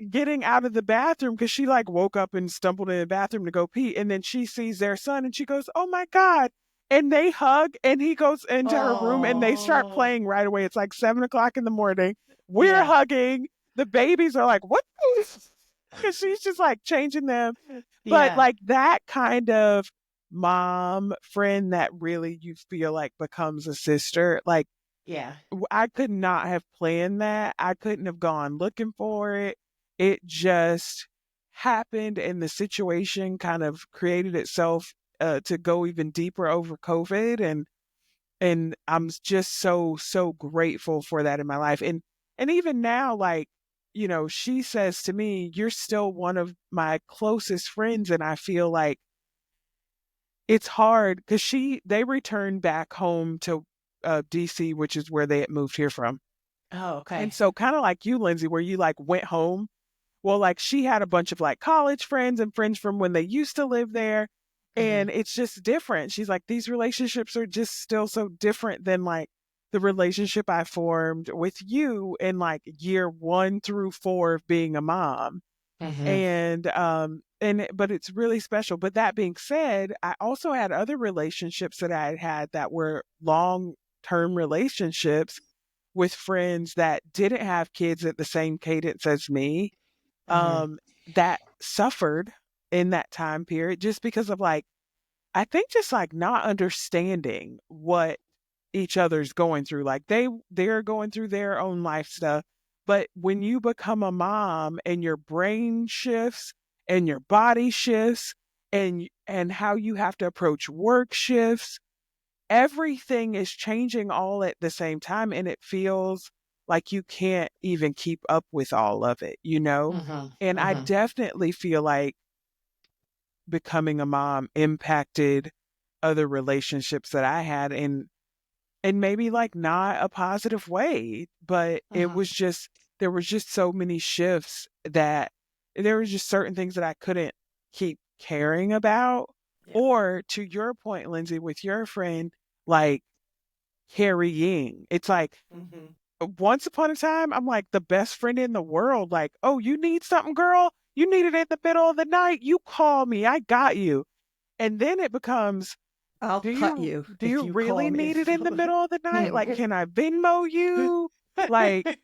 getting out of the bathroom because she like woke up and stumbled in the bathroom to go pee. And then she sees their son and she goes, oh my God. And they hug and he goes into her room and they start Oh. playing right away. It's like 7 o'clock in the morning. We're Yeah. hugging. The babies are like, what? Because she's just like changing them. But Yeah. like that kind of mom friend that really you feel like becomes a sister, like Yeah. I could not have planned that. I couldn't have gone looking for it. It just happened, and the situation kind of created itself to go even deeper over COVID, and just so grateful for that in my life. And even now, like she says to me, "You're still one of my closest friends," and I feel like it's hard because they returned back home to DC, which is where they had moved here from. Oh, And okay. so kind of like you, Lindsay, where you like went home. Well, like she had a bunch of like college friends and friends from when they used to live there. Hmm. And it's just different. She's like, these relationships are just still so different than like the relationship I formed with you in like year 1 through 4 of being a mom. Hmm. But it's really special. But that being said, I also had other relationships that I had had that were long-term relationships with friends that didn't have kids at the same cadence as me, Hmm. that suffered in that time period just because of like, I think just like not understanding what each other's going through. Like they're going through their own life stuff. But when you become a mom and your brain shifts and your body shifts and how you have to approach work shifts, everything is changing all at the same time and it feels like you can't even keep up with all of it. Hmm. And I Hmm. definitely feel like becoming a mom impacted other relationships that I had and maybe like not a positive way, but it Hmm. was just there was just so many shifts that there was just certain things that I couldn't keep caring about. yeah. Or to your point, Lindsay, with your friend, like carrying. It's like Hmm. once upon a time, I'm like the best friend in the world. Like, oh, you need something, girl? You need it in the middle of the night? You call me. I got you. And then it becomes, I'll do cut you you do if you you really call me. need it in the middle of the night? Like, can I Venmo you? Like,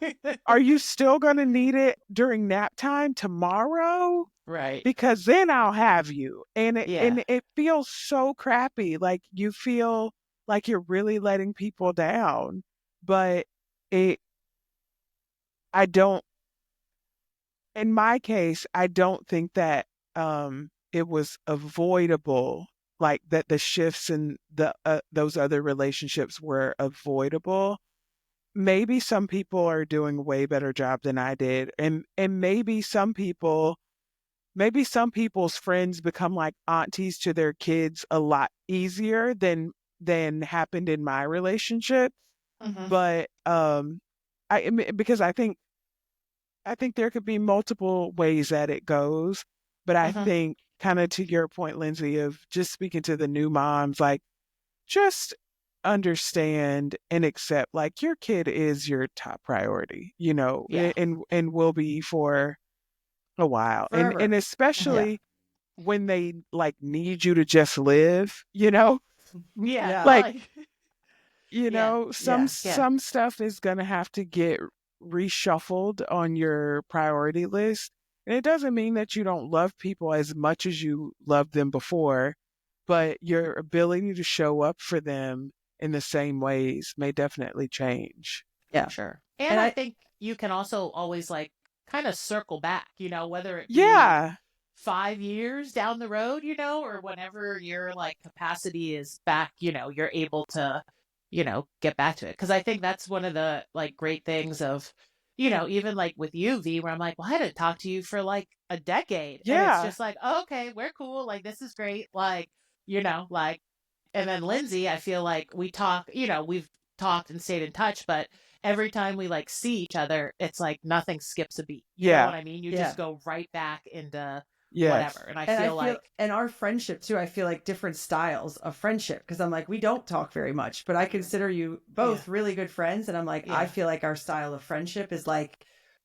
are you still gonna need it during nap time tomorrow? Right. Because then I'll have you. And it Yeah. and it feels so crappy. Like you feel like you're really letting people down. But it I don't in my case, I don't think that it was avoidable like that the shifts in the those other relationships were avoidable. Maybe some people are doing a way better job than I did, and maybe some people's friends become like aunties to their kids a lot easier than happened in my relationship. Hmm. But because I think there could be multiple ways that it goes, but I Hmm. think kind of to your point, Lindsay, of just speaking to the new moms, like just understand and accept like your kid is your top priority, Yeah. and will be for a while. And Forever. Hmm. Yeah. especially when they like need you to just live, Yeah. Yeah. like Like, you yeah. know, some Yeah. Yeah. some stuff is gonna have to get reshuffled on your priority list. And it doesn't mean that you don't love people as much as you loved them before, but your ability to show up for them in the same ways may definitely change. For Yeah. sure. And And I I, think you can also always like kind of circle back, whether it be Yeah. 5 years down the road, or whenever your like capacity is back, you're able to, get back to it. Cause I think that's one of the like great things of, even like with you, V, where I'm like, well, I hadn't talked to you for like a decade. And it's Yeah. just like, oh, okay, we're cool. Like, this is great. Like, and then Lindsay, I feel like we talk, we've talked and stayed in touch, but every time we like see each other, it's like nothing skips a beat. You know Yeah. what I mean? You just yeah. go right back into whatever. Yes. And I And I feel feel, like, and our friendship too, I feel like different styles of friendship because I'm like, we don't talk very much, but I consider you yeah, both really good friends. And I'm like, I yeah, feel like our style of friendship is like,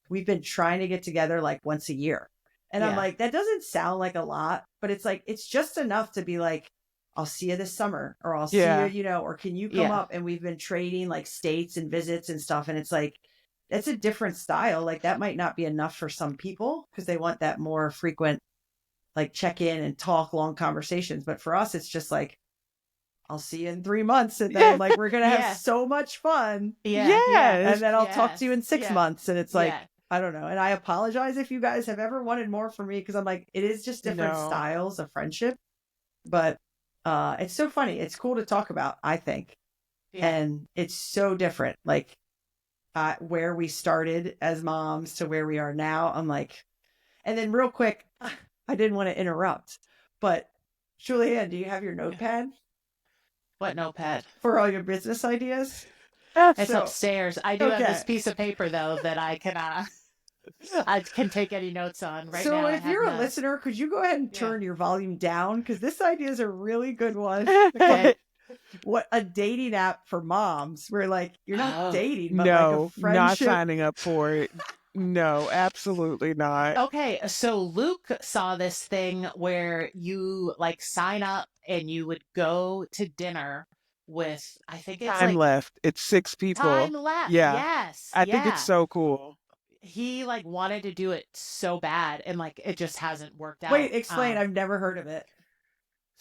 we've been trying to get together like once a year. And I'm yeah, like, that doesn't sound like a lot, but it's like, it's just enough to be like, I'll see you this summer or I'll see you, Yeah. or can you come yeah, up? And we've been trading like states and visits and stuff. And it's like, it's a different style. Like that might not be enough for some people because they want that more frequent like check in and talk long conversations. But for us, it's just like, I'll see you in 3 months. And then Yeah. like, we're going to have yeah, so much fun. yeah, yeah, And Yes. then I'll talk to yes, you in six yeah, months. And it's yeah, like, I don't know. And I apologize if you guys have ever wanted more from me because I'm like, it is just different No. styles of friendship. But it's so funny. It's cool to talk about, I think. yeah. And it's so different. Like where we started as moms to where we are now. I'm like, and then real quick, I didn't want to interrupt, but Julianne, do you have your notepad What notepad? for all your business ideas? It's So, upstairs. I do have this okay. piece of paper though that I can take any notes on. Right So now I if have you're a none. listener, could you go ahead and Yeah. turn your volume down? Because this idea is a really good one. Okay. What a dating app for moms where like you're not Oh. dating, but like a No, not friendship. signing up for it. No, absolutely not. Okay, so Luke saw this thing where you like sign up and you would go to dinner with, I think it's Time like left. It's 6 time people. left. Yeah. Yes, I think it's yeah. so cool. He like wanted to do it so bad and like it just hasn't worked Wait, out. explain. I've never heard of it.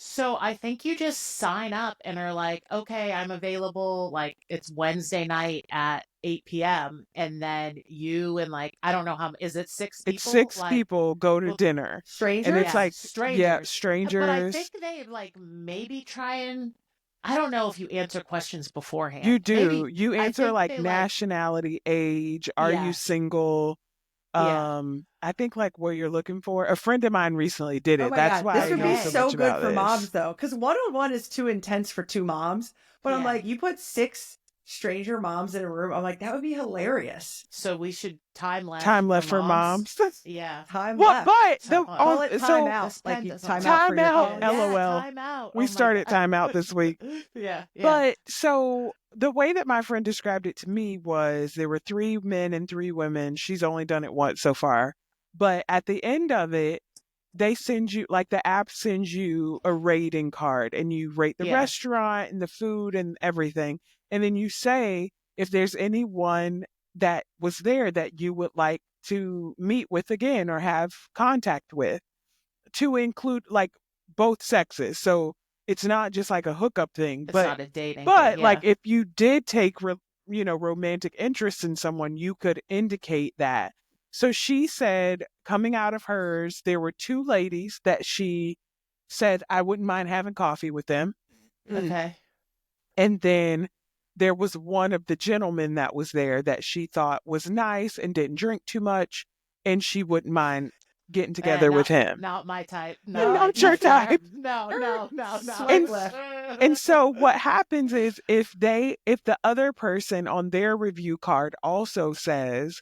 So I think you just sign up and are like, okay, I'm available. Like it's Wednesday night at 8 p.m. And then you and like, I don't know how, is it six It's people? 6 Like, people go to well, dinner. And it's yeah, Strangers? like, yeah, strangers. But I think strangers. they like maybe try and, I don't know if you answer questions You beforehand. do. Maybe, You I answer think like they like, nationality, age, are you yes, single? yeah. I think like what you're looking for. A friend of mine recently did Oh it. my That's God. why This I would know be so Okay. so much good about for moms this. though. Because one on one is too intense for two moms. But I'm Yeah. like, you put six stranger moms in a room. I'm like, that would be hilarious. So we should time left Time for left for moms. moms. Yeah. Time What? left. But So, Call it time so out. this Like pen you doesn't time work. out for time your out. Oh kids. yeah, LOL. time out. We Oh my started god. time out this week. Yeah, yeah, But so the way that my friend described it to me was there were 3 men and 3 women. She's only done it once so far. But at the end of it, they send you like the app sends you a rating card and you rate the yeah. restaurant and the food and everything. And then you say if there's anyone that was there that you would like to meet with again or have contact with, to include like both sexes. So it's not just like a hookup thing, It's but not a dating thing. but like Yeah. if you did take romantic interest in someone, you could indicate that. So she said coming out of hers, there were 2 ladies that she said I wouldn't mind having coffee with them. Okay. And then there was one of the gentlemen that was there that she thought was nice and didn't drink too much, and she wouldn't mind getting together with Not him. not my type. Not my Not your type there. type. No, no, no, no. Swipe left. And so what happens is if the other person on their review card also says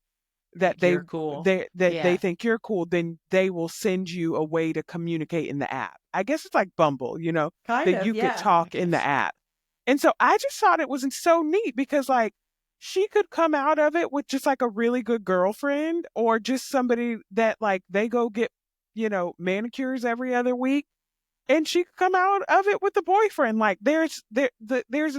that Think you're cool. they Yeah. think you're cool, then they will send you a way to communicate in the app. I guess it's like Bumble, Kind that of, you could yeah. talk in the app. And so I just thought it was so neat because like she could come out of it with just like a really good girlfriend or just somebody that like they go get, manicures every other week, and she could come out of it with a boyfriend. Like there's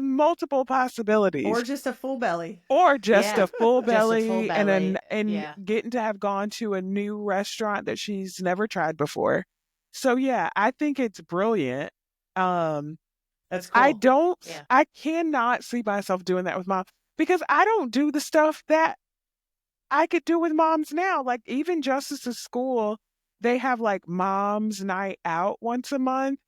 multiple Or possibilities. just a full belly. Or just Yeah. a full Just a full belly belly. and Yeah. getting to have gone to a new restaurant that she's never tried before. So yeah, I think it's brilliant. Um That's I cool. don't Yeah. I cannot see myself doing that with mom because I don't do the stuff that I could do with moms now. Like even Justice of School, they have like mom's night out once a month.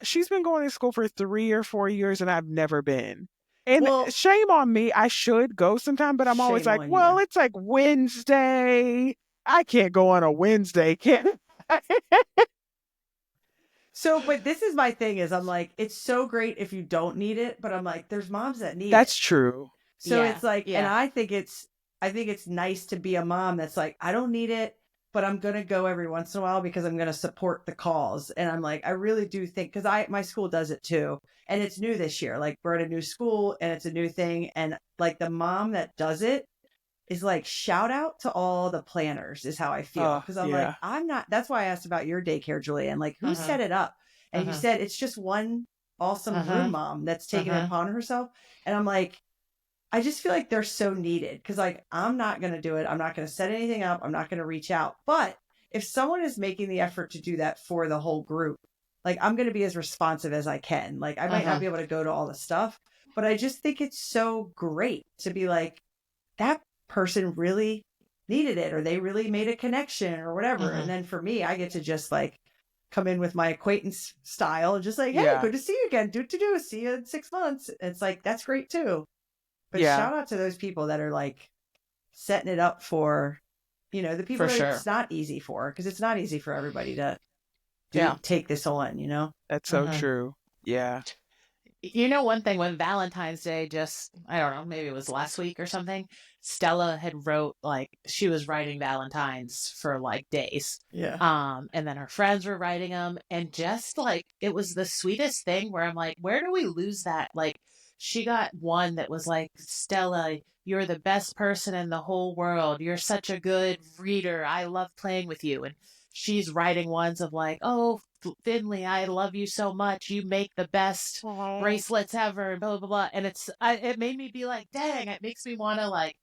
She's been going to school for 3 or 4 years and I've never been. And Well, shame on me. I should go sometime, but I'm always shame like, on well, you. it's like Wednesday. I can't go on a Wednesday, can I? So, but this is my thing is I'm like, it's so great if you don't need it, but I'm like, there's moms that need That's it. true. So Yeah. it's like, and Yeah. I think it's nice to be a mom that's like, I don't need it, but I'm going to go every once in a while because I'm going to support the cause. And I'm like, I really do think, cause my school does it too. And it's new this year. Like we're at a new school and it's a new thing. And like the mom that does it is like, shout out to all the planners is how I feel. Oh, Cause I'm like, yeah. I'm not, that's why I asked about your daycare, Julianne. Like who Uh-huh. set it up? And you Uh-huh. said it's just one awesome Uh-huh. room mom that's taken it upon herself. And I'm like, I just feel like they're so needed because, like, I'm not going to do it. I'm not going to set anything up. I'm not going to reach out. But if someone is making the effort to do that for the whole group, like, I'm going to be as responsive as I can. Like, I might not be able to go to all the stuff, but I just think it's so great to be like, that person really needed it or they really made a connection or whatever. And then for me, I get to just like come in with my acquaintance style and just like, hey, Yeah. good to see you again. Do. See you in 6 months. It's like, that's great too. But Yeah. shout out to those people that are like setting it up for, the people For that sure. it's not easy for, because it's not easy for everybody to Yeah. take this on. That's so true. Yeah. One thing when Valentine's Day I don't know, maybe it was last week or something, Stella had wrote like she was writing Valentines for like days. Yeah. And then her friends were writing them and just like it was the sweetest thing where I'm like, where do we lose that? Like she got one that was like, Stella, you're the best person in the whole world. You're such a good reader. I love playing with you. And she's writing ones of like, oh, Finley, I love you so much. You make the best bracelets ever, and blah blah blah. And it made me be like, dang, it makes me want to like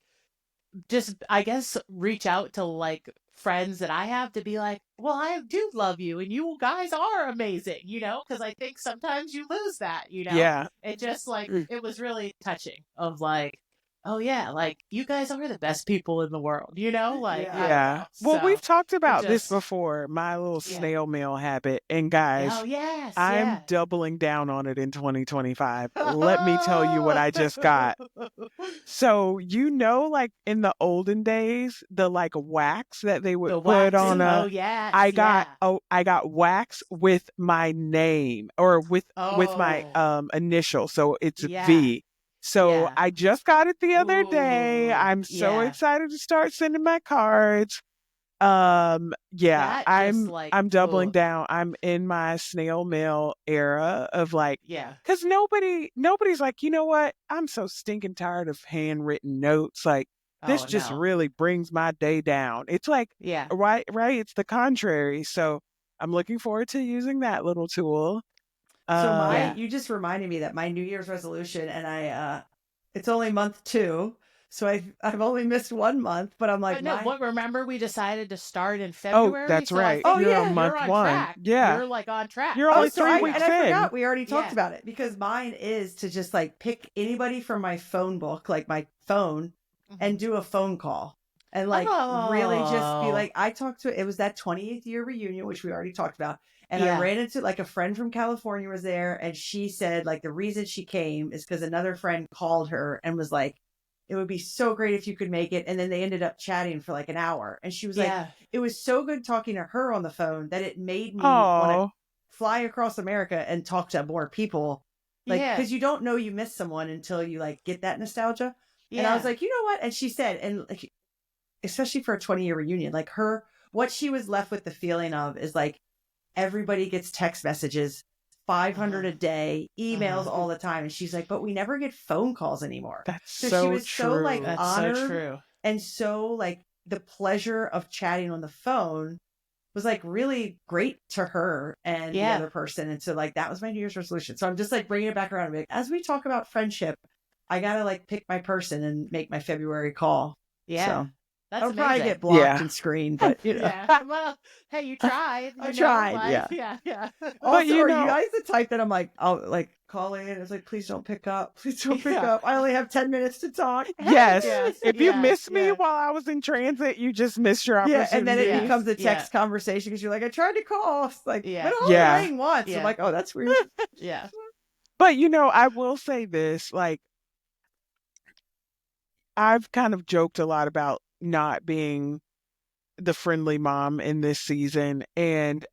just I guess reach out to like friends that I have to be like, well, I do love you, and you guys are amazing, because I think sometimes you lose that, Yeah. It just like it was really touching of like, oh yeah, like you guys are the best people in the world, like Yeah. I don't Yeah. know. Well, we've So talked about this just before, my little yeah. snail mail habit. And Oh guys, yes, I'm yeah. doubling down on it in 2025. Let me tell you what I just got. So, like in the olden days, the like wax that they would The put wax. on Oh a yes, I got yeah. I got wax with my name or with my Oh initial. So it's yeah, V. So yeah. I just got it the other day. Ooh, I'm so yeah. excited to start sending my cards. Yeah, That just like I'm doubling ooh, down. I'm in my snail mail era of like yeah. cuz nobody's like, "You know what? I'm so stinking tired of handwritten notes. Like this Oh just no. really brings my day down." It's like Yeah. right, it's the contrary. So, I'm looking forward to using that little tool. So Yeah. you just reminded me that my New Year's resolution, and it's only month 2, so I've only missed 1 month, but I'm like But no, remember we decided to start in Oh, February, that's so I right. Oh think You're on yeah. you're month on 1. track. Yeah. You're like on track. You're Oh, only so 3 and weeks I in. forgot we already talked Yeah. about it because mine is to just like pick anybody from my phone book, like my phone, Mhm. and do a phone call. and like really just be Oh. like, I talked to, it was that 20th year reunion, which we already talked about. And I Yeah. ran into like a friend from California was there, and she said like the reason she came is because another friend called her and was like, it would be so great if you could make it. And then they ended up chatting for like an hour. And she was like, Yeah. it was so good talking to her on the phone that it made me want to Oh, fly across America and talk to more people. Like, Yeah. because you don't know you miss someone until you like get that nostalgia. And I was Yeah. like, you know what? And she said, and like, especially for a 20-year reunion, like what she was left with the feeling of is like everybody gets text messages, 500 Mhm. a day, emails Mhm. all the time. And she's like, but we never get phone calls anymore. that's So she so was so like true. That's so honored, true. and so like the pleasure of chatting on the phone was like really great to her and the Yeah. other person. And so like that was my New Year's resolution. So I'm just like bringing it back around. Like, as we talk about friendship, I gotta like pick my person and make my February call. Yeah. So That's I'll probably amazing. get blocked Yeah. and screened, but you know, Yeah. Well, hey, you tried, I you know, tried. like, Yeah. yeah, yeah. But Also, you are you know, guys the type that I'm like, I'll like call in? It's like, please don't pick up. Please don't pick Yeah. up. I only have 10 minutes to talk. yes, Yes. if you Yeah. miss me Yeah. while I was in transit, you just missed your Yeah. And then it Yes. opportunity. becomes a Yeah. text conversation because you're like, I tried to call. It's like, but Yeah. it only Yeah. rang once. I'm Yeah. like, oh, that's weird. Yeah. But you know, I will say this, like I've kind of joked a lot about not being the friendly mom in this season, and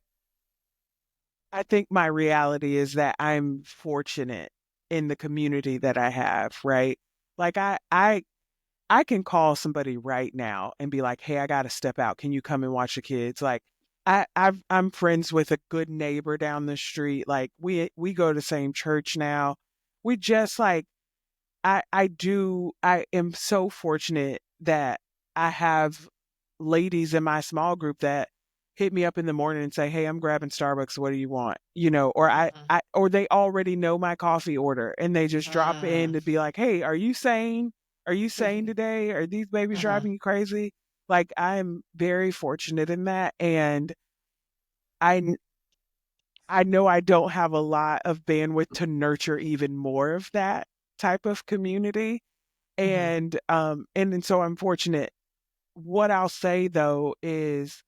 I think my reality is that I'm fortunate in the community that I have, right? Like I can call somebody right now and be like, "Hey, I got to step out. Can you come and watch the kids?" Like I'm friends with a good neighbor down the street. Like we go to the same church now. We just like I am so fortunate that I have ladies in my small group that hit me up in the morning and say, "Hey, I'm grabbing Starbucks. What do you want?" You know, or Mhm. or they already know my coffee order and they just drop in Mhm. to be like, "Hey, are you sane? Are you sane today? Are these babies Mhm. driving you crazy?" Like I am very fortunate in that, and I kn- I know I don't have a lot of bandwidth to nurture even more of that type of community, Mhm. and so I'm fortunate. What I'll say though is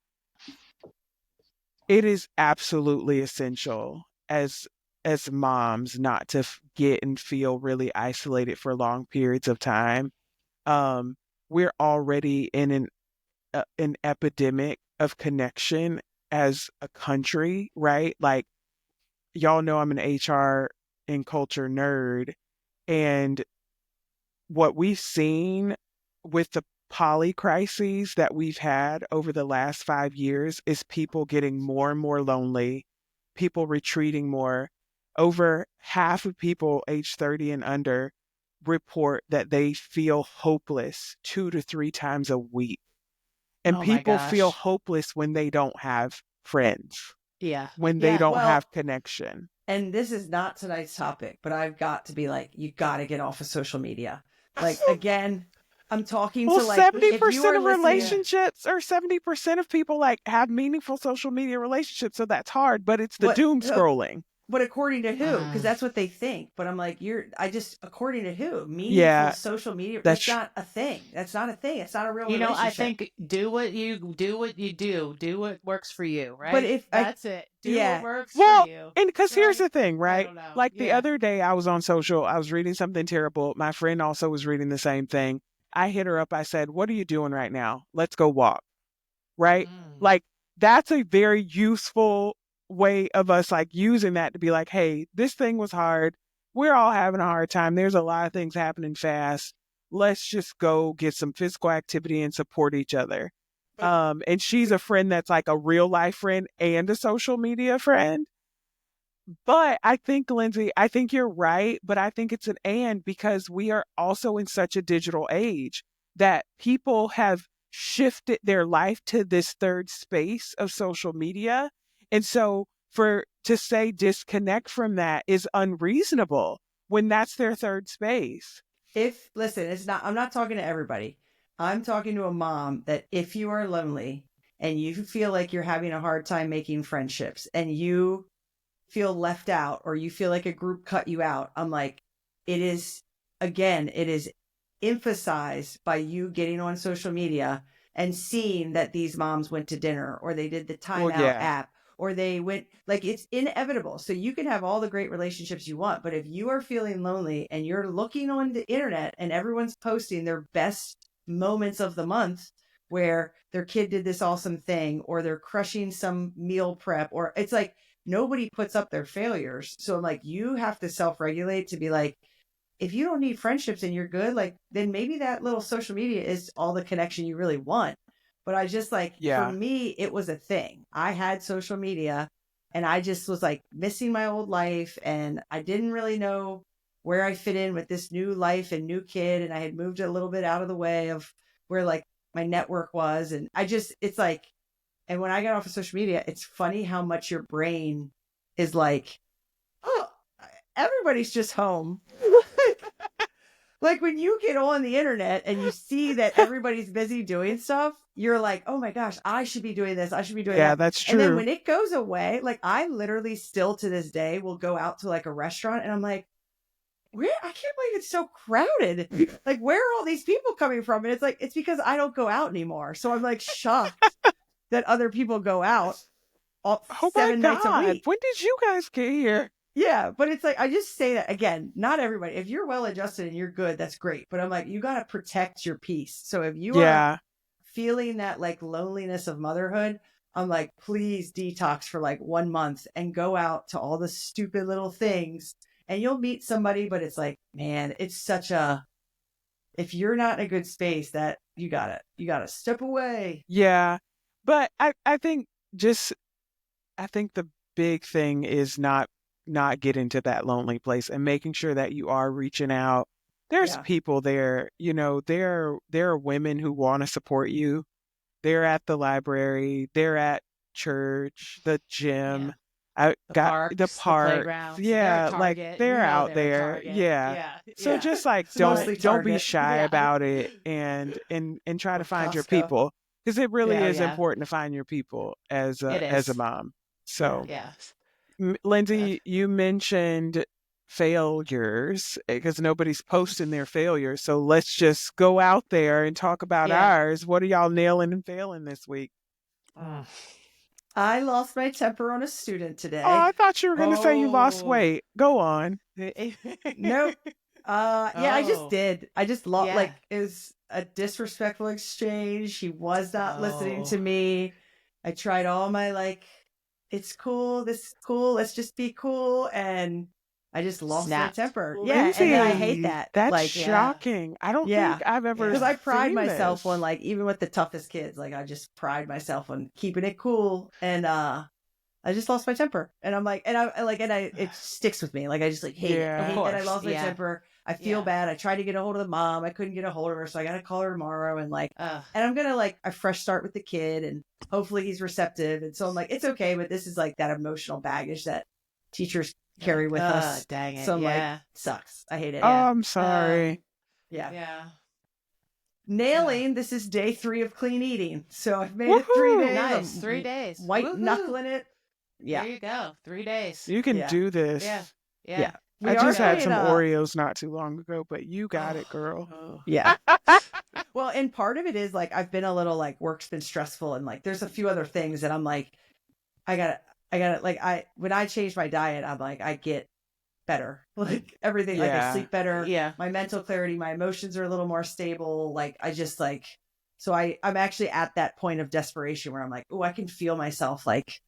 it is absolutely essential as moms not to get and feel really isolated for long periods of time. Um, we're already in an epidemic of connection as a country, right? Like y'all know I'm an HR and culture nerd, and what we've seen with the poly crises that we've had over the last 5 years is people getting more and more lonely, people retreating more. Over half of people age 30 and under report that they feel hopeless 2 to 3 times a week. And Oh my people feel gosh. hopeless when they don't have friends, Yeah. when they Yeah. don't Well, have connection. and this is not tonight's topic, but I've got to be like, you got to get off of social media. Like, again, I'm talking Well, to like, if you 70% are of listening, Yeah. relationships or 70% of people like have meaningful social media relationships, so that's hard, but it's the what, doom scrolling. but according to who? Because Mm. that's what they think. But I'm like, according to who? Meaningful Yeah, social media? That's that's not a thing. That's not a thing. It's not a real You know, I relationship. think do what you do. Do what works for you, But right? if I, That's it. Do what yeah, works for well, you. and because here's Right? the thing, I right? don't know. Like the Yeah. other day, I was on social, I was reading something terrible. My friend also was reading the same thing. I hit her up. I said, "What are you doing right now? Let's go walk." Right? Mm. Like that's a very useful way of us like using that to be like, "Hey, this thing was hard. We're all having a hard time. There's a lot of things happening fast. Let's just go get some physical activity and support each other." but, And she's a friend that's like a real life friend and a social media friend. But I think, Lindsay, I think you're right, but I think it's an and because we are also in such a digital age that people have shifted their life to this third space of social media. And so for to say disconnect from that is unreasonable when that's their third space. if listen, it's not. I'm not talking to everybody. I'm talking to a mom that if you are lonely and you feel like you're having a hard time making friendships and you feel left out or you feel like a group cut you out, I'm like, it is, again, it is emphasized by you getting on social media and seen that these moms went to dinner, or they did the Well, timeout yeah. app, or they went, like, it's inevitable. So you can have all the great relationships you want, but if you are feeling lonely and you're looking on the internet and everyone's posting their best moments of the month where their kid did this awesome thing, or they're crushing some meal prep, or it's like nobody puts up their failures. So I'm like, you have to self-regulate to be like, if you don't need friendships and you're good, like, then maybe that little social media is all the connection you really want. But I just, like, for Yeah. me, it was a thing. I had social media and I just was like missing my old life, and I didn't really know where I fit in with this new life and new kid. And I had moved a little bit out of the way of where, like, my network was. And it's like, and when I got off of social media, it's funny how much your brain is like, oh, everybody's just home. Like when you get on the internet and you see that everybody's busy doing stuff, you're like, oh my gosh, I should be doing this. I should be doing Yeah, that. that's And then true. when it goes away, like, I literally still to this day will go out to like a restaurant and I'm like, where, I can't believe it's so crowded. Like, where are all these people coming from? And it's like, it's because I don't go out anymore. So I'm like shocked that other people go out all Oh my 7 nights a God. week. When did you guys get here? Yeah, but it's like, I just say that again, not everybody. If you're well adjusted and you're good, that's great. But I'm like, you got to protect your peace. So if you are Yeah. feeling that like loneliness of motherhood, I'm like, please detox for like 1 month and go out to all the stupid little things and you'll meet somebody. But it's like, man, it's such a, if you're not in a good space, that you gotta step away. Yeah. But I think just I think the big thing is not getting to that lonely place and making sure that you are reaching out. There's Yeah. people there, there are women who want to support you. They're at the library, they're at church, the Yeah. gym. I The got the parks, the park. playgrounds. They're at Yeah, like Target. they're You know out they're at there. Target. Yeah. Yeah. So Yeah. just like It's mostly don't be Target shy Yeah. about it and try to or find your Costco. people because it really Yeah. Oh is yeah. important to find your people It as a is. mom. Yeah. So, Yeah. Yeah. Lindsay, you mentioned failures because nobody's posting their failures. So let's just go out there and talk about Yeah. ours. What are y'all nailing and failing this week? Mm. I lost my temper on a student Oh, I today. thought you were going to say you lost Oh. weight. Go on. Nope. Yeah, I just Oh. did. I just lost, Yeah. like, it was a disrespectful exchange. He was not listening Oh. to me. I tried all my, like, it's cool, this is cool, let's just be cool. And I just lost my Snapped. temper. Yeah. And then I hate Lindsay, that. that's Like, Yeah. shocking. I don't think yeah. I've ever Because Yeah. I pride seen myself on, this. like, even with the toughest kids, like, I just pride myself on keeping it cool. And, I just lost my temper, and I'm like, and I like, and it sticks with me. Like, I just like hate it. I Of Yeah. hate that I course. lost my Yeah. temper. I feel Yeah. bad. I tried to get a hold of the mom. I couldn't get a hold of her, so I got to call her tomorrow. And like, Ugh. and I'm gonna like a fresh start with the kid, and hopefully he's receptive. And so I'm like, it's okay, but this is like that emotional baggage that teachers carry with us. Dang it. So I'm like, Yeah. sucks. I hate it. Oh, Yeah. I'm sorry. Yeah. Yeah. Nailing. This is day 3 of clean eating, so I've made it 3 Woohoo! days. Nice. I'm 3 days. white Woohoo. knuckling it. Yeah. There you go. 3 days. You can Yeah. do this. Yeah. Yeah. Yeah. We I are just had playing some Oreos not too long ago, but you got it, girl. Oh. Yeah. Well, and part of it is like I've been a little like work's been stressful, and like there's a few other things that I'm like, I gotta like when I change my diet, I'm like, I get better. Like everything, like I Yeah. sleep better. Yeah. My mental clarity, my emotions are a little more stable. Like I just like, so I'm actually at that point of desperation where I'm like, oh, I can feel myself like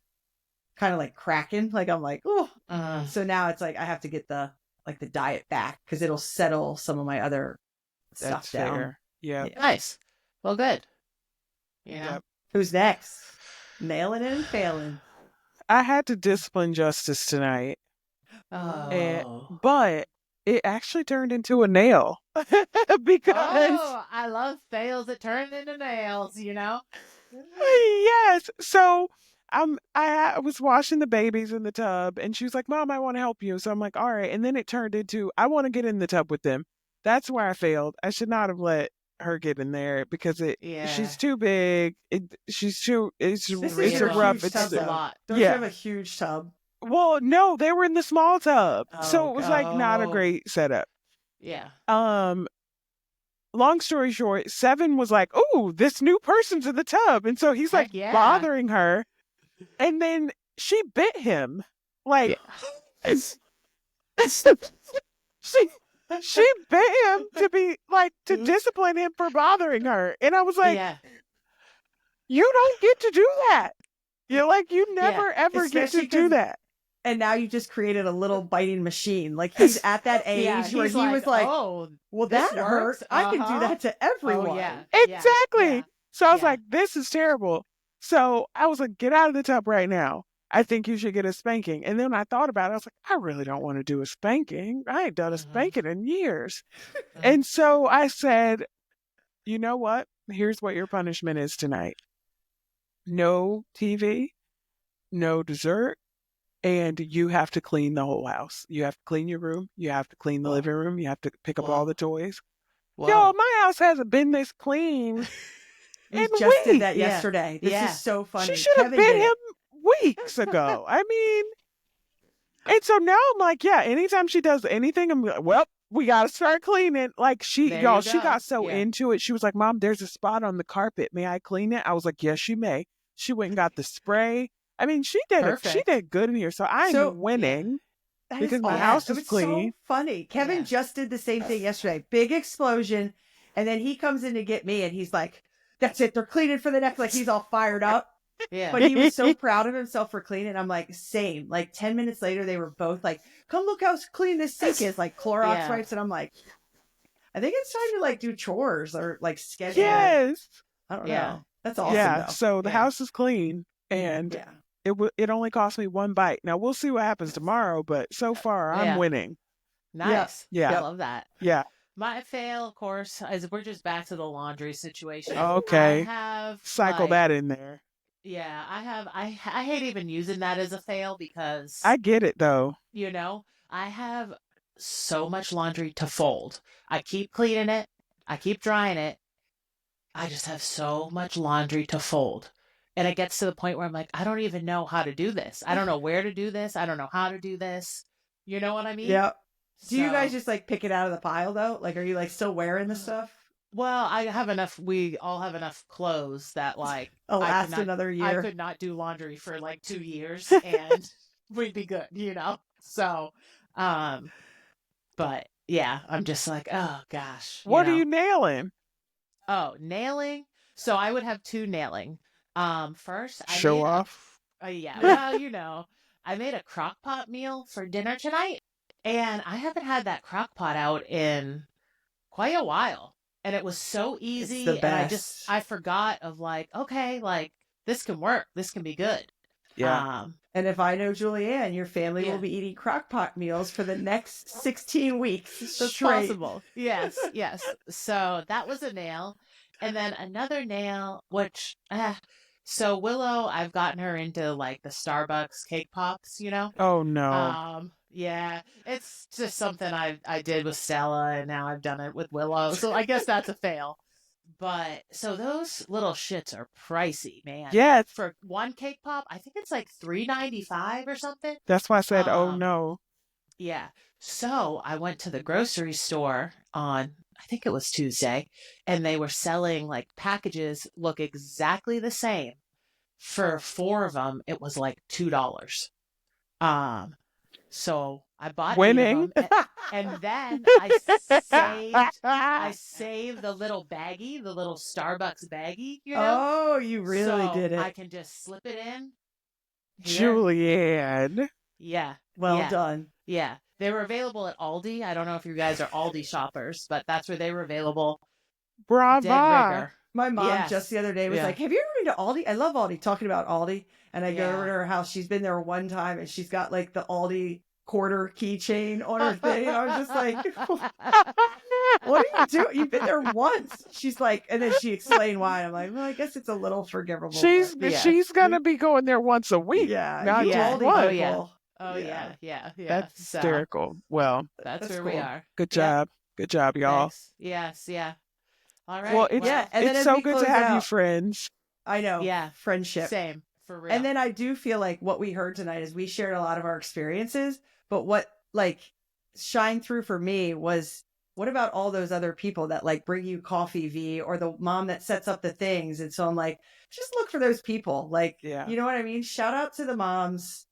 kind of like cracking. Like I'm like, oh. So now it's like I have to get the diet back because it'll settle some of my other That's stuff down. fair. Yeah. Yeah. Nice. Well, good. You know? Yep. Who's next? Nailing it and failing. I had to discipline Justice tonight, Oh. but it actually turned into a nail because Oh, I love fails that turn into nails, you know? yes. So I was washing the babies in the tub, and she was like, "Mom, I want to help you." So I'm like, "All right." And then it turned into, "I want to get in the tub with them." That's where I failed. I should not have let her get in there because Yeah. she's too big. It's This It's is a your rough. huge It's tub, a though. lot. Don't you Yeah. have a huge tub? Well, no, they were in the small tub, so Oh, it was God. like not a Oh. great setup. Yeah. Um, long story short, Seven was like, "Oh, this new person's in the tub," and so he's like Heck yeah. bothering her, and then she bit him, like Yeah. she she bit him to be like to discipline him for bothering her, and I was like, Yeah. "You don't get to do that. You're like you Yeah. never ever get Especially to do 'cause that." and now you just created a little biting machine. Like he's at that Yeah. age where He's he like, was like, oh, well, this that hurt. works. I can do that to Oh, everyone. yeah. Yeah. Exactly. Yeah. So I was Yeah. like, "This is terrible." So I was like, "Get out of the tub right now. I think you should get a spanking." And then I thought about it. I was like, "I really don't want to do a spanking. I ain't done a Mhm. spanking in years." Mhm. And so I said, "You know what? Here's what your punishment is tonight. No TV, no dessert, and you have to clean the whole house. You have to clean your room. You have to clean the Whoa. living room. You have to pick up all Whoa. the toys." Yo, Whoa. my house hasn't been this clean We in just did weeks. that Yeah. yesterday. This Yeah. is so She funny. should have Kevin bit did him it. weeks ago. I mean, and so now I'm like, yeah, anytime she does anything, I'm like, well, we got to start cleaning. Like There you she go. got so Yeah. into it. She was like, "Mom, there's a spot on the carpet. May I clean it?" I was like, "Yes, you may." She went and got the spray. I mean, she Perfect. did good in here. So I'm So Yeah. winning that is because my Yeah. awesome. house It is was so clean. funny. Kevin Yeah. just did the same thing yesterday. Big explosion. And then he comes in to get me and he's like, that's it. They're cleaning for the next, like he's all fired up. Yeah. But he was so proud of himself for cleaning. I'm like, same. Like 10 minutes later, they were both like, come look how clean this sink is, like Clorox Yeah. wipes. And I'm like, I think it's time to like do chores or like schedule. Yes. I don't Yeah. know. That's awesome Yeah. though. So the Yeah. house is clean and Yeah. it only cost me one bite. Now we'll see what happens tomorrow, but so far I'm Yeah. winning. Nice. I Yeah. love that. Yeah. My fail, of course, is we're just back to the laundry situation. Okay. I have Cycle like, that in there. yeah, I hate even using that as a fail because, I get it though. you know, I have so much laundry to fold. I keep cleaning it, I keep drying it. I just have so much laundry to fold. And it gets to the point where I'm like, I don't even know how to do this. I don't know where to do this. I don't know how to do this. You know what I mean? Yeah. Do you guys So, just like pick it out of the pile though? Like, are you like still wearing the stuff? well, I have enough, we all have enough clothes that like Oh, I last could not, another I year. could not do laundry for like 2 years and we'd be good, you know? So, um, but yeah, I'm just like, oh gosh, you What are know? you nailing? Oh, nailing. So I would have two nailing. First I Show made a, off. yeah, well, you know, I made a crock pot meal for dinner tonight and I haven't had that crock pot out in quite a while. And it was so It's the easy. And best. I forgot of like, okay, like this can work. This can be good. Yeah. And if I know Julianne, your family Yeah. will be eating crock pot meals for the next 16 weeks That's straight. possible. Yes, yes. So that was a nail. And then another nail, which, so Willow, I've gotten her into like the Starbucks cake pops, you know? Oh no. Yeah, it's just something I did with Stella and now I've done it with Willow. So I guess that's a fail. But so those little shits are pricey, man. Yeah, For one cake pop, I think it's like $3.95 or something. that's why I said, oh Um, no. yeah. So I went to the grocery store on, I think it was Tuesday, and they were selling like packages look exactly the same. For four of them, it was like $2. Um, so I bought 8 of Winning. them, and then I saved the little baggie, the little Starbucks baggie, you know, Oh, you really so did I it. can just slip it in here. Julianne. Yeah, Well yeah. done. Yeah, they were available at Aldi. I don't know if you guys are Aldi shoppers, but that's where they were available. Dead Brava. rigor. My mom Yes. just the other day was Yeah. like, have you ever been to Aldi? I love Aldi, talking about Aldi. And I go Yeah. over to her house. She's been there one time and she's got like the Aldi quarter keychain on her thing. I was just like, what are you doing? You've been there once. She's like, and then she explained why. I'm like, well, I guess it's a little forgivable. She's but Yeah. she's gonna be going there once a week. yeah, Not you Yeah. just Aldi once. Oh, yeah. people. Oh Yeah. yeah. That's So hysterical. Well, that's That's where we cool. are. good Yep. job. Good job, y'all. Thanks. Yes. Yeah. All right. Well, it's Yeah, and then it's as so we good close to have you out- friends. I know. Yeah. Friendship. Same for real. And then I do feel like what we heard tonight is we shared a lot of our experiences, but what like shined through for me was what about all those other people that like bring you coffee, V, or the mom that sets up the things? And so I'm like, just look for those people. Like, Yeah. you know what I mean? Shout out to the moms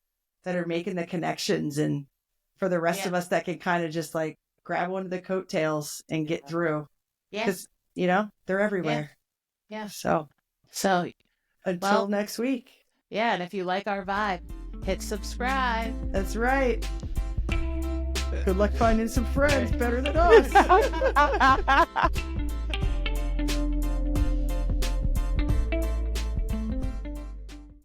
that are making the connections, and for the rest Yeah. of us that can kind of just like grab one of the coattails and get through. Yeah. Because, you know, they're everywhere. Yeah. So So, until well, next week. yeah. And if you like our vibe, hit subscribe. That's right. Good luck finding some friends better than us.